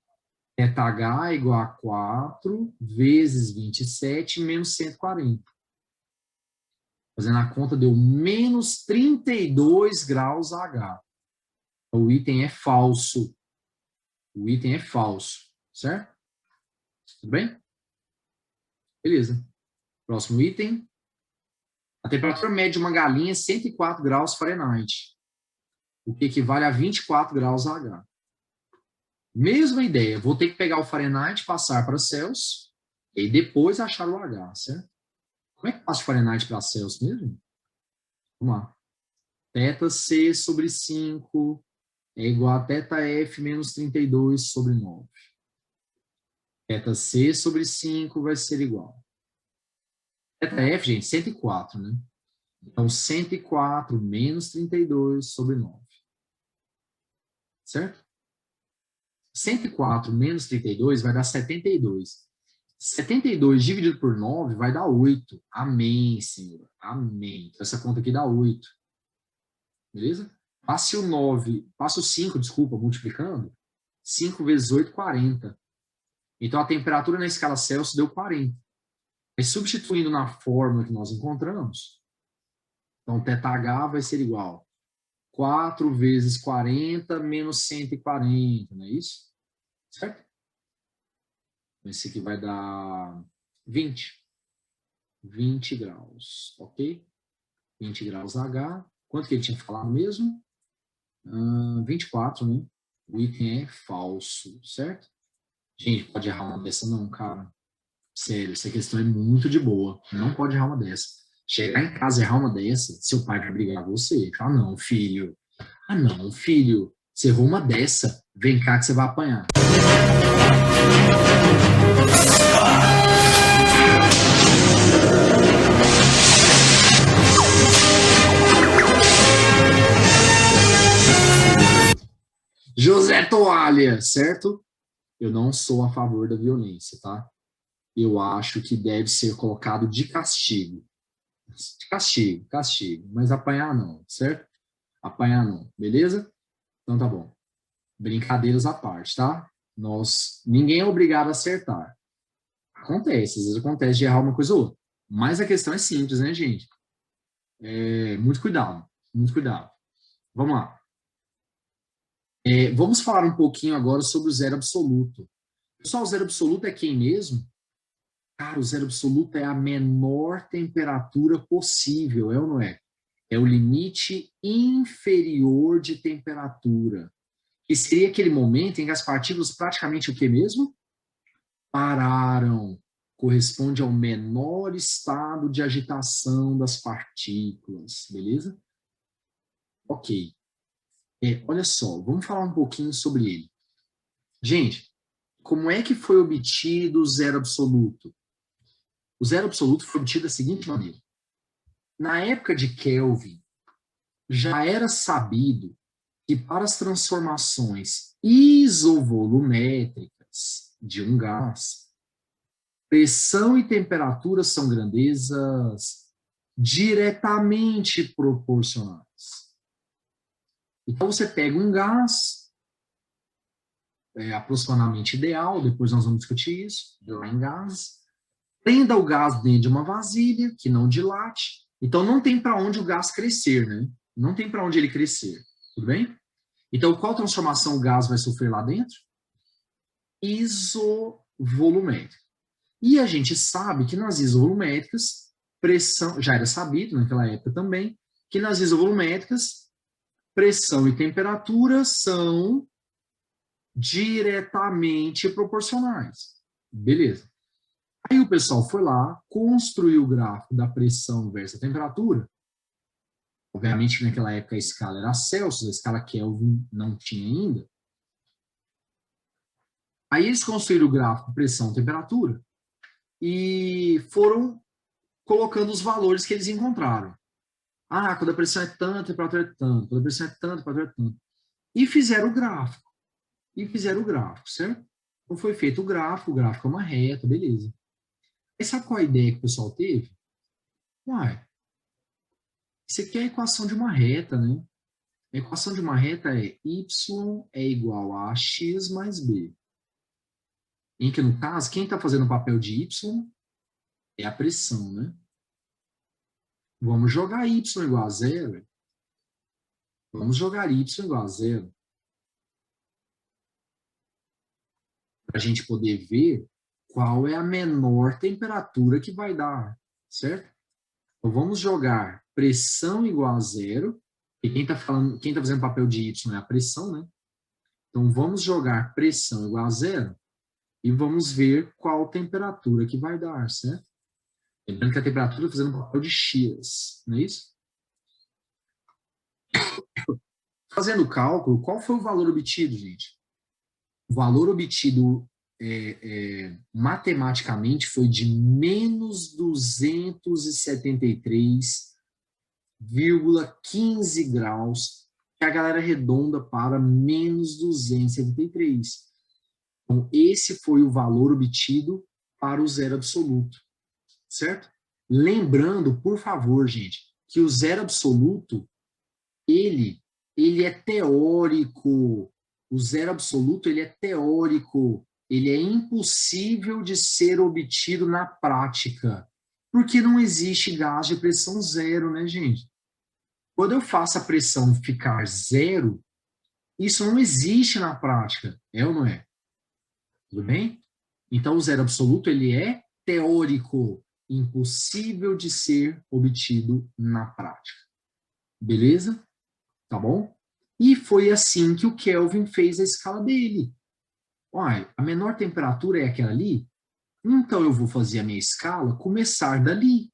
ΘH é igual a 4 vezes 27 menos 140. Fazendo a conta, deu menos 32 graus H. O item é falso. O item é falso, certo? Tudo bem? Beleza. Próximo item. A temperatura média de uma galinha é 104 graus Fahrenheit, o que equivale a 24 graus H. Mesma ideia, vou ter que pegar o Fahrenheit, passar para Celsius, e depois achar o H, certo? Como é que passa o Fahrenheit para Celsius mesmo? Vamos lá. θC sobre 5 é igual a θF menos 32 sobre 9. θC sobre 5 vai ser igual. θF, gente, 104, né? Então, 104 menos 32 sobre 9. Certo? 104 menos 32 vai dar 72. 72 dividido por 9 vai dar 8. Amém, Senhor. Amém. Então, essa conta aqui dá 8. Beleza? Passe o 9, passe o 5, desculpa, multiplicando. 5 vezes 8, 40. Então, a temperatura na escala Celsius deu 40. Aí, substituindo na fórmula que nós encontramos, então, θH vai ser igual 4 vezes 40 menos 140, não é isso? Certo? Esse aqui vai dar 20. 20 graus, ok? 20 graus H. Quanto que ele tinha falado mesmo? 24, né? O item é falso, certo? Gente, pode errar uma dessa não, cara. Sério, essa questão é muito de boa. Não pode errar uma dessa. Chegar em casa e errar uma dessa, seu pai vai brigar com você. Ah, não, filho. Ah, não, filho. Você errou uma dessa, vem cá que você vai apanhar. José Toalha, certo? Eu não sou a favor da violência, tá? Eu acho que deve ser colocado de castigo. De castigo, castigo. Mas apanhar não, certo? Apanhar não, beleza? Então tá bom. Brincadeiras à parte, tá? Ninguém é obrigado a acertar. Acontece, às vezes acontece de errar uma coisa ou outra. Mas a questão é simples, né, gente? Muito cuidado, muito cuidado. Vamos lá. Vamos falar um pouquinho agora sobre o zero absoluto. Pessoal, o zero absoluto é quem mesmo? Cara, o zero absoluto é a menor temperatura possível, é ou não é? É o limite inferior de temperatura. Que seria aquele momento em que as partículas praticamente o que mesmo? Pararam. Corresponde ao menor estado de agitação das partículas, beleza? Ok. Olha só, vamos falar um pouquinho sobre ele. Gente, como é que foi obtido o zero absoluto? O zero absoluto foi obtido da seguinte maneira. Na época de Kelvin, já era sabido que para as transformações isovolumétricas de um gás, pressão e temperatura são grandezas diretamente proporcionais. Então, você pega um gás, aproximadamente ideal, depois nós vamos discutir isso, lá em gás, prenda o gás dentro de uma vasilha, que não dilate, então não tem para onde o gás crescer, né? Não tem para onde ele crescer, tudo bem? Então, qual transformação o gás vai sofrer lá dentro? Isovolumétrica. E a gente sabe que nas isovolumétricas, pressão, já era sabido naquela época também, que nas isovolumétricas, pressão e temperatura são diretamente proporcionais. Beleza. Aí o pessoal foi lá, construiu o gráfico da pressão versus a temperatura. Obviamente que naquela época a escala era Celsius, a escala Kelvin não tinha ainda. Aí eles construíram o gráfico pressão-temperatura e foram colocando os valores que eles encontraram. Ah, quando a pressão é tanto, a temperatura é tanto. Quando a pressão é tanto, a temperatura é tanto. E fizeram o gráfico. Certo? Então foi feito o gráfico é uma reta, beleza. Aí sabe qual a ideia que o pessoal teve? Uai, isso aqui é a equação de uma reta, né? A equação de uma reta é y é igual a x mais b. Em que, no caso, quem está fazendo o papel de y é a pressão, né? Vamos jogar y igual a zero. Vamos jogar y igual a zero. Para a gente poder ver qual é a menor temperatura que vai dar, certo? Então, vamos jogar pressão igual a zero. E quem está fazendo papel de y é a pressão, né? Então, vamos jogar pressão igual a zero e vamos ver qual temperatura que vai dar, certo? Lembrando que a temperatura está fazendo papel de x, não é isso? Fazendo o cálculo, qual foi o valor obtido, gente? O valor obtido matematicamente foi de menos 273,15 graus, que a galera arredonda para menos 273. Então, esse foi o valor obtido para o zero absoluto, certo? Lembrando, por favor, gente, que o zero absoluto, ele é teórico. O zero absoluto, ele é teórico. Ele é impossível de ser obtido na prática, porque não existe gás de pressão zero, né, gente? Quando eu faço a pressão ficar zero, isso não existe na prática, é ou não é? Tudo bem? Então, o zero absoluto, ele é teórico, impossível de ser obtido na prática. Beleza? Tá bom? E foi assim que o Kelvin fez a escala dele. Olha, a menor temperatura é aquela ali? Então, eu vou fazer a minha escala começar dali.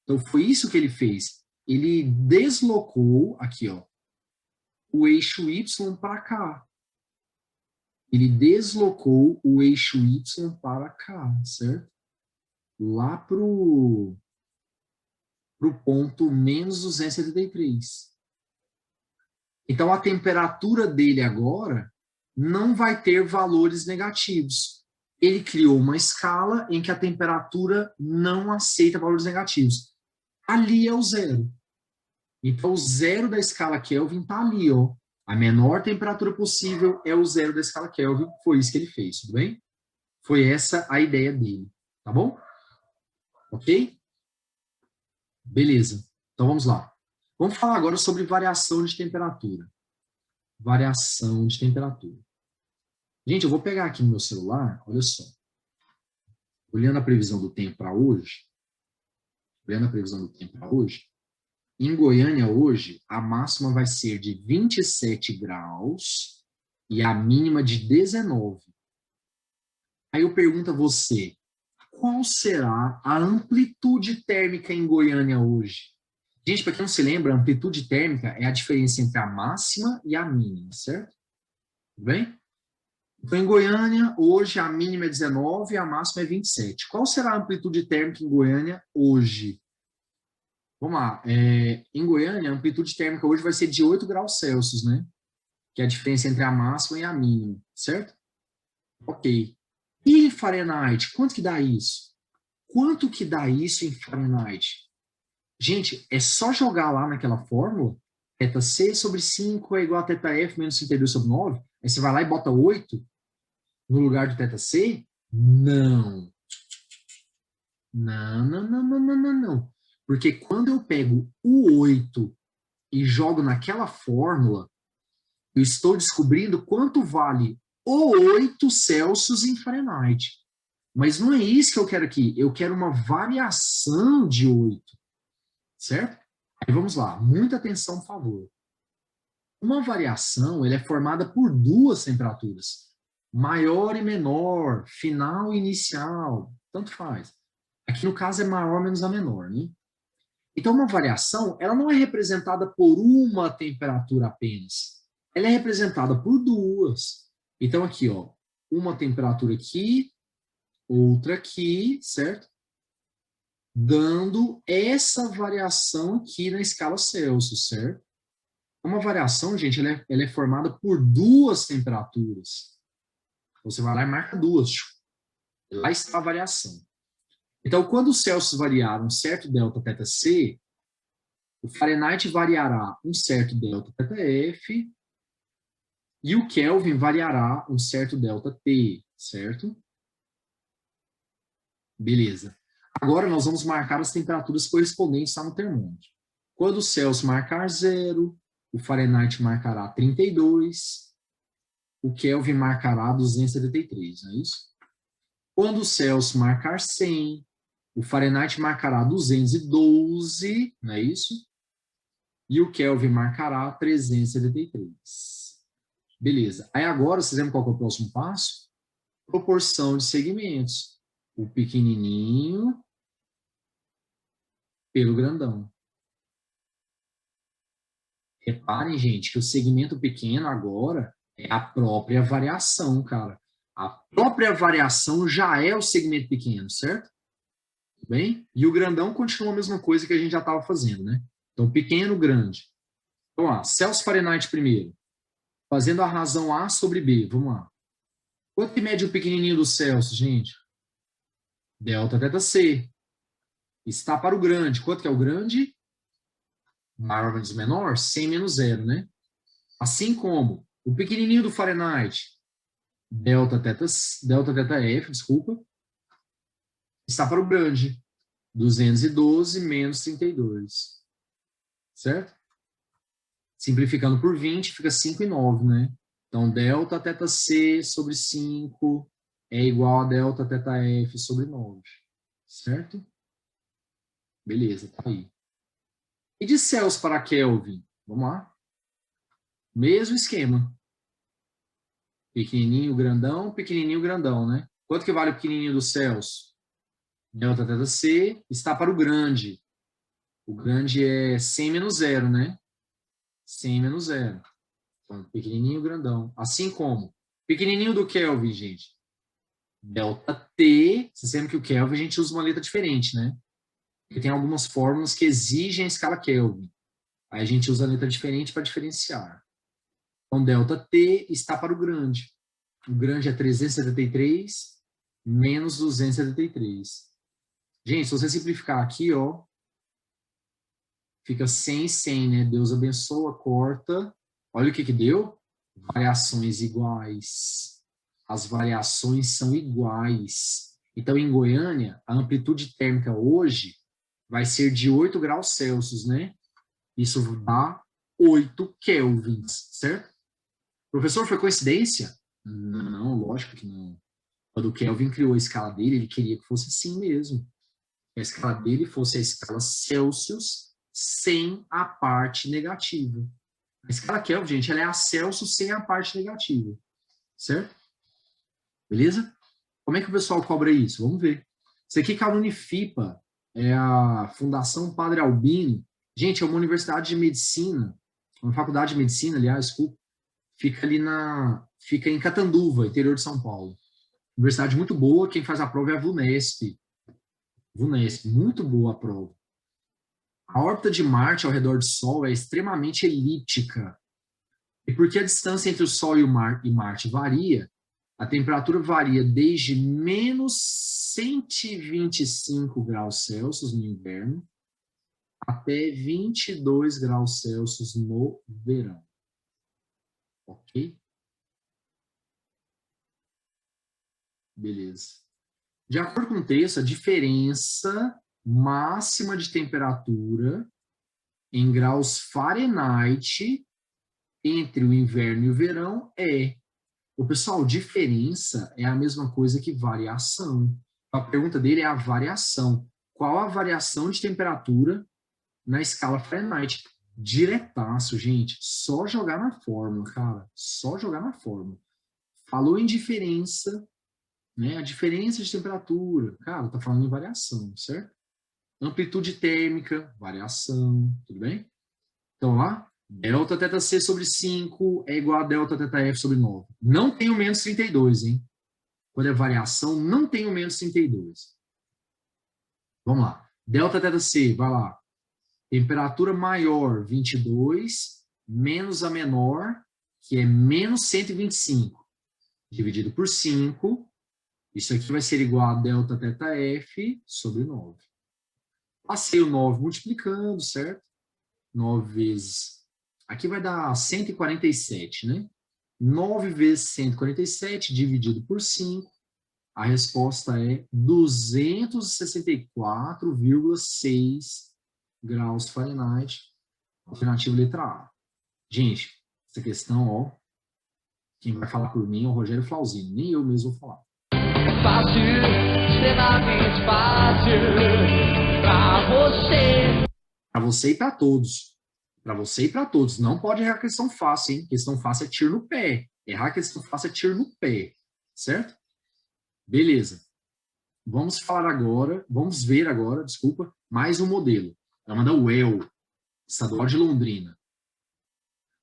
Então, foi isso que ele fez. Ele deslocou, aqui, ó, o eixo Y para cá. Ele deslocou o eixo Y para cá, certo? Lá para o ponto menos 273. Então, a temperatura dele agora não vai ter valores negativos. Ele criou uma escala em que a temperatura não aceita valores negativos. Ali é o zero. Então, o zero da escala Kelvin está ali, ó. A menor temperatura possível é o zero da escala Kelvin. Foi isso que ele fez, tudo bem? Foi essa a ideia dele, tá bom? Ok? Beleza. Então, vamos lá. Vamos falar agora sobre variação de temperatura. Variação de temperatura. Gente, eu vou pegar aqui no meu celular, olha só. Olhando a previsão do tempo para hoje, em Goiânia hoje, a máxima vai ser de 27 graus e a mínima de 19. Aí eu pergunto a você, qual será a amplitude térmica em Goiânia hoje? Gente, para quem não se lembra, a amplitude térmica é a diferença entre a máxima e a mínima, certo? Tudo bem? Então, em Goiânia, hoje a mínima é 19 e a máxima é 27. Qual será a amplitude térmica em Goiânia hoje? Vamos lá. Em Goiânia, a amplitude térmica hoje vai ser de 8 graus Celsius, né? Que é a diferença entre a máxima e a mínima, certo? Ok. E em Fahrenheit, quanto que dá isso? Quanto que dá isso em Fahrenheit? Gente, é só jogar lá naquela fórmula, θc sobre 5 é igual a θf menos 32 sobre 9, aí você vai lá e bota 8 no lugar de θc? Não. Não. Porque quando eu pego o 8 e jogo naquela fórmula, eu estou descobrindo quanto vale o 8 Celsius em Fahrenheit. Mas não é isso que eu quero aqui. Eu quero uma variação de 8. Certo? Aí vamos lá. Muita atenção, por favor. Uma variação ela é formada por duas temperaturas, maior e menor, final e inicial, tanto faz. Aqui no caso é maior menos a menor, né? Então uma variação, ela não é representada por uma temperatura apenas, ela é representada por duas. Então aqui, ó, uma temperatura aqui, outra aqui, certo? Dando essa variação aqui na escala Celsius, certo? Uma variação, gente, ela é formada por duas temperaturas. Você vai lá e marca duas. Lá está a variação. Então, quando os Celsius variar um certo delta θ C, o Fahrenheit variará um certo delta θ F e o Kelvin variará um certo delta T, certo? Beleza. Agora nós vamos marcar as temperaturas correspondentes lá no termômetro. Quando o Celsius marcar 0, o Fahrenheit marcará 32, o Kelvin marcará 273, não é isso? Quando o Celsius marcar 100, o Fahrenheit marcará 212, não é isso? E o Kelvin marcará 373. Beleza. Aí agora, vocês lembram qual que é o próximo passo? Proporção de segmentos. O pequenininho pelo grandão. Reparem, gente, que o segmento pequeno agora é a própria variação, cara. A própria variação já é o segmento pequeno, certo? Tudo bem? E o grandão continua a mesma coisa que a gente já estava fazendo, né? Então, pequeno, grande. Então, ó, Celsius Fahrenheit primeiro. Fazendo a razão A sobre B. Vamos lá. Quanto que mede o pequenininho do Celsius, gente? Delta θ C. Está para o grande. Quanto que é o grande? Maior menos menor? 100 menos 0, né? Assim como o pequenininho do Fahrenheit, delta θ F, desculpa, está para o grande. 212 menos 32. Certo? Simplificando por 20, fica 5 e 9, né? Então, delta θ C sobre 5 é igual a delta θ F sobre 9. Certo? Beleza, tá aí. E de Celsius para Kelvin? Vamos lá. Mesmo esquema. Pequenininho, grandão, né? Quanto que vale o pequenininho do Celsius? Delta θ C está para o grande. O grande é 100 menos 0, né? 100 menos 0. Então, pequenininho, grandão. Assim como pequenininho do Kelvin, gente. Delta T. Vocês sabem que o Kelvin a gente usa uma letra diferente, né? Porque tem algumas fórmulas que exigem a escala Kelvin. Aí a gente usa a letra diferente para diferenciar. Então, delta T está para o grande. O grande é 373 menos 273. Gente, se você simplificar aqui, ó, fica 100 e 100, né? Deus abençoa, corta. Olha o que que deu. Variações iguais. As variações são iguais. Então, em Goiânia, a amplitude térmica hoje vai ser de 8 graus Celsius, né? Isso dá 8 kelvins, certo? Professor, foi coincidência? Não, lógico que não. Quando o Kelvin criou a escala dele, ele queria que fosse assim mesmo. Que a escala dele fosse a escala Celsius sem a parte negativa. A escala Kelvin, gente, ela é a Celsius sem a parte negativa. Certo? Beleza? Como é que o pessoal cobra isso? Vamos ver. Isso aqui que é a Unifipa, é a Fundação Padre Albino. Gente, é uma universidade de medicina, uma faculdade de medicina, aliás, desculpa, fica em Catanduva, interior de São Paulo. Universidade muito boa, quem faz a prova é a VUNESP. VUNESP, muito boa a prova. A órbita de Marte ao redor do Sol é extremamente elíptica. E porque a distância entre o Sol e Marte varia, a temperatura varia desde menos 125 graus Celsius no inverno até 22 graus Celsius no verão. Ok? Beleza. De acordo com o texto, a diferença máxima de temperatura em graus Fahrenheit entre o inverno e o verão é... O pessoal, diferença é a mesma coisa que variação. A pergunta dele é a variação. Qual a variação de temperatura na escala Fahrenheit? Diretaço, gente. Só jogar na fórmula, cara. Só jogar na fórmula. Falou em diferença, né? A diferença de temperatura. Cara, tá falando em variação, certo? Amplitude térmica, variação, tudo bem? Então, lá, delta θc sobre 5 é igual a delta θf sobre 9. Não tem o menos 32, hein? Quando é variação, não tem o menos 32. Vamos lá. Delta θc, vai lá. Temperatura maior, 22, menos a menor, que é menos 125, dividido por 5. Isso aqui vai ser igual a delta θf sobre 9. Passei o 9 multiplicando, certo? 9 vezes... Aqui vai dar 147, né? 9 vezes 147 dividido por 5. A resposta é 264,6 graus Fahrenheit. Alternativa letra A. Gente, essa questão, ó, quem vai falar por mim é o Rogério Flauzino. Nem eu mesmo vou falar. Fácil, extremamente fácil, pra você. Para você e para todos. Para você e para todos. Não pode errar a questão fácil, hein? Questão fácil é tiro no pé. Errar a questão fácil é tiro no pé. Certo? Beleza. Vamos ver agora, desculpa, mais um modelo. É uma da UEL, Estadual de Londrina.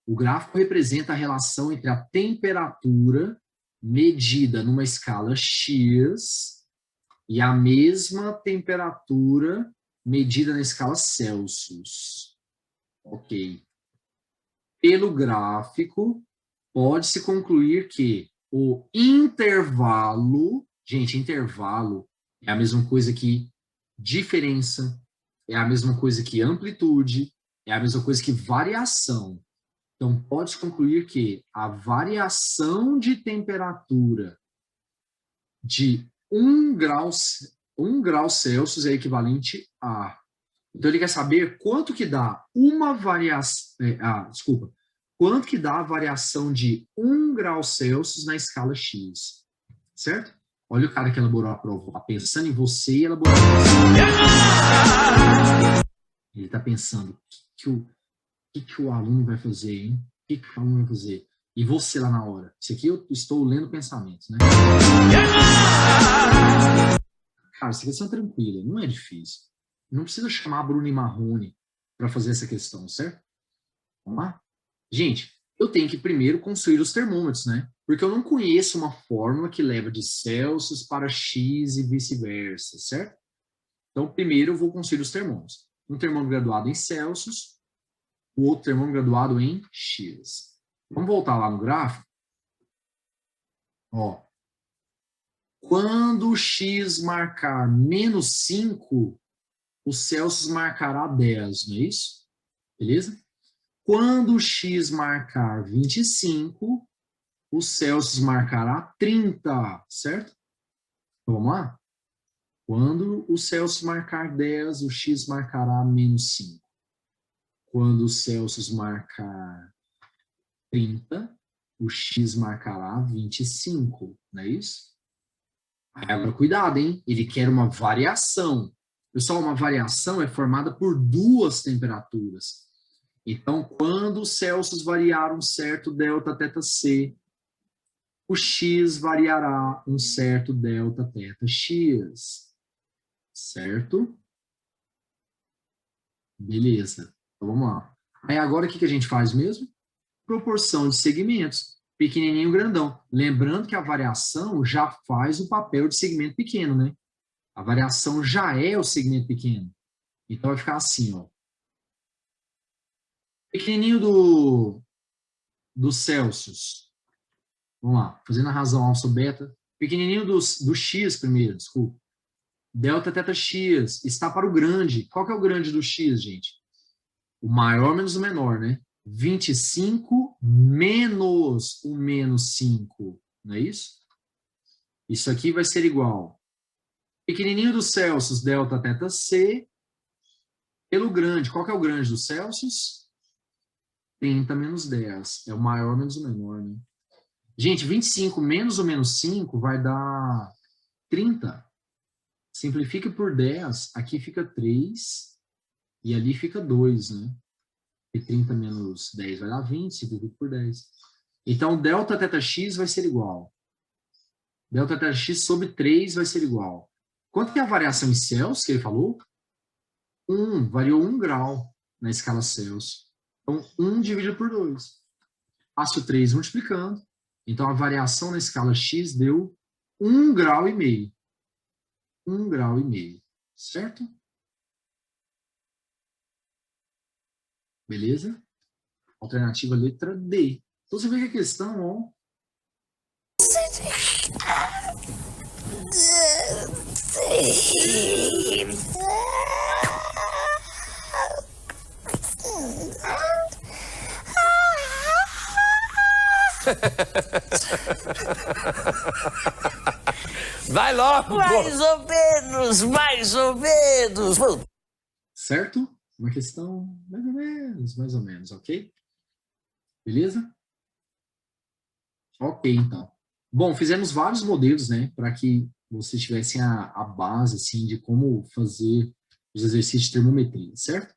O gráfico representa a relação entre a temperatura medida numa escala X e a mesma temperatura medida na escala Celsius. Ok. Pelo gráfico, pode-se concluir que o intervalo, gente, intervalo é a mesma coisa que diferença, é a mesma coisa que amplitude, é a mesma coisa que variação. Então, pode-se concluir que a variação de temperatura de 1 grau Celsius é equivalente a... Então, ele quer saber quanto que dá uma variação... quanto que dá a variação de 1 grau Celsius na escala X. Certo? Olha o cara que elaborou a prova. Tá pensando em você e elaborou a prova. Ele está pensando, o que o aluno vai fazer, hein? O que o aluno vai fazer? E você lá na hora? Isso aqui eu estou lendo pensamentos, né? Cara, essa questão é tranquila, não é difícil. Não precisa chamar a Bruna e Marrone para fazer essa questão, certo? Vamos lá? Gente, eu tenho que primeiro construir os termômetros, né? Porque eu não conheço uma fórmula que leva de Celsius para X e vice-versa, certo? Então, primeiro eu vou construir os termômetros. Um termômetro graduado em Celsius, o outro termômetro graduado em X. Vamos voltar lá no gráfico. Ó. Quando o X marcar menos 5, o Celsius marcará 10, não é isso? Beleza? Quando o X marcar 25, o Celsius marcará 30, certo? Então, vamos lá? Quando o Celsius marcar 10, o X marcará menos 5. Quando o Celsius marcar 30, o X marcará 25, não é isso? Agora, cuidado, hein? Ele quer uma variação. Pessoal, uma variação é formada por duas temperaturas. Então, quando os Celsius variar um certo delta θc, o X variará um certo delta θx. Certo? Beleza. Então, vamos lá. Aí, agora, o que a gente faz mesmo? Proporção de segmentos. Pequenininho, grandão. Lembrando que a variação já faz o papel de segmento pequeno, né? A variação já é o segmento pequeno. Então, vai ficar assim, ó. Pequenininho do Celsius. Vamos lá, fazendo a razão alfa beta. Pequenininho do X primeiro, desculpa. Delta θx está para o grande. Qual que é o grande do X, gente? O maior menos o menor, né? 25 menos o menos 5. Não é isso? Isso aqui vai ser igual. Pequenininho do Celsius, delta θc, pelo grande. Qual que é o grande do Celsius? 30 menos 10. É o maior menos o menor, né? Gente, 25 menos o menos 5 vai dar 30. Simplifique por 10. Aqui fica 3 e ali fica 2, né? E 30 menos 10 vai dar 20, simplifica por 10. Então, delta θx vai ser igual. Delta θx sobre 3 vai ser igual. Quanto que é a variação em Celsius que ele falou? 1, variou 1 grau na escala Celsius. Então, 1 dividido por 2. Passo o 3 multiplicando. Então, a variação na escala x deu 1,5 grau. 1,5 grau, certo? Beleza? Alternativa letra D. Então, você vê que a questão, ó... Vai logo! Mais ou menos. Certo? Uma questão mais ou menos, ok? Beleza? Ok, então. Bom, fizemos vários modelos, né, para que vocês tivessem a base, assim, de como fazer os exercícios de termometria, certo?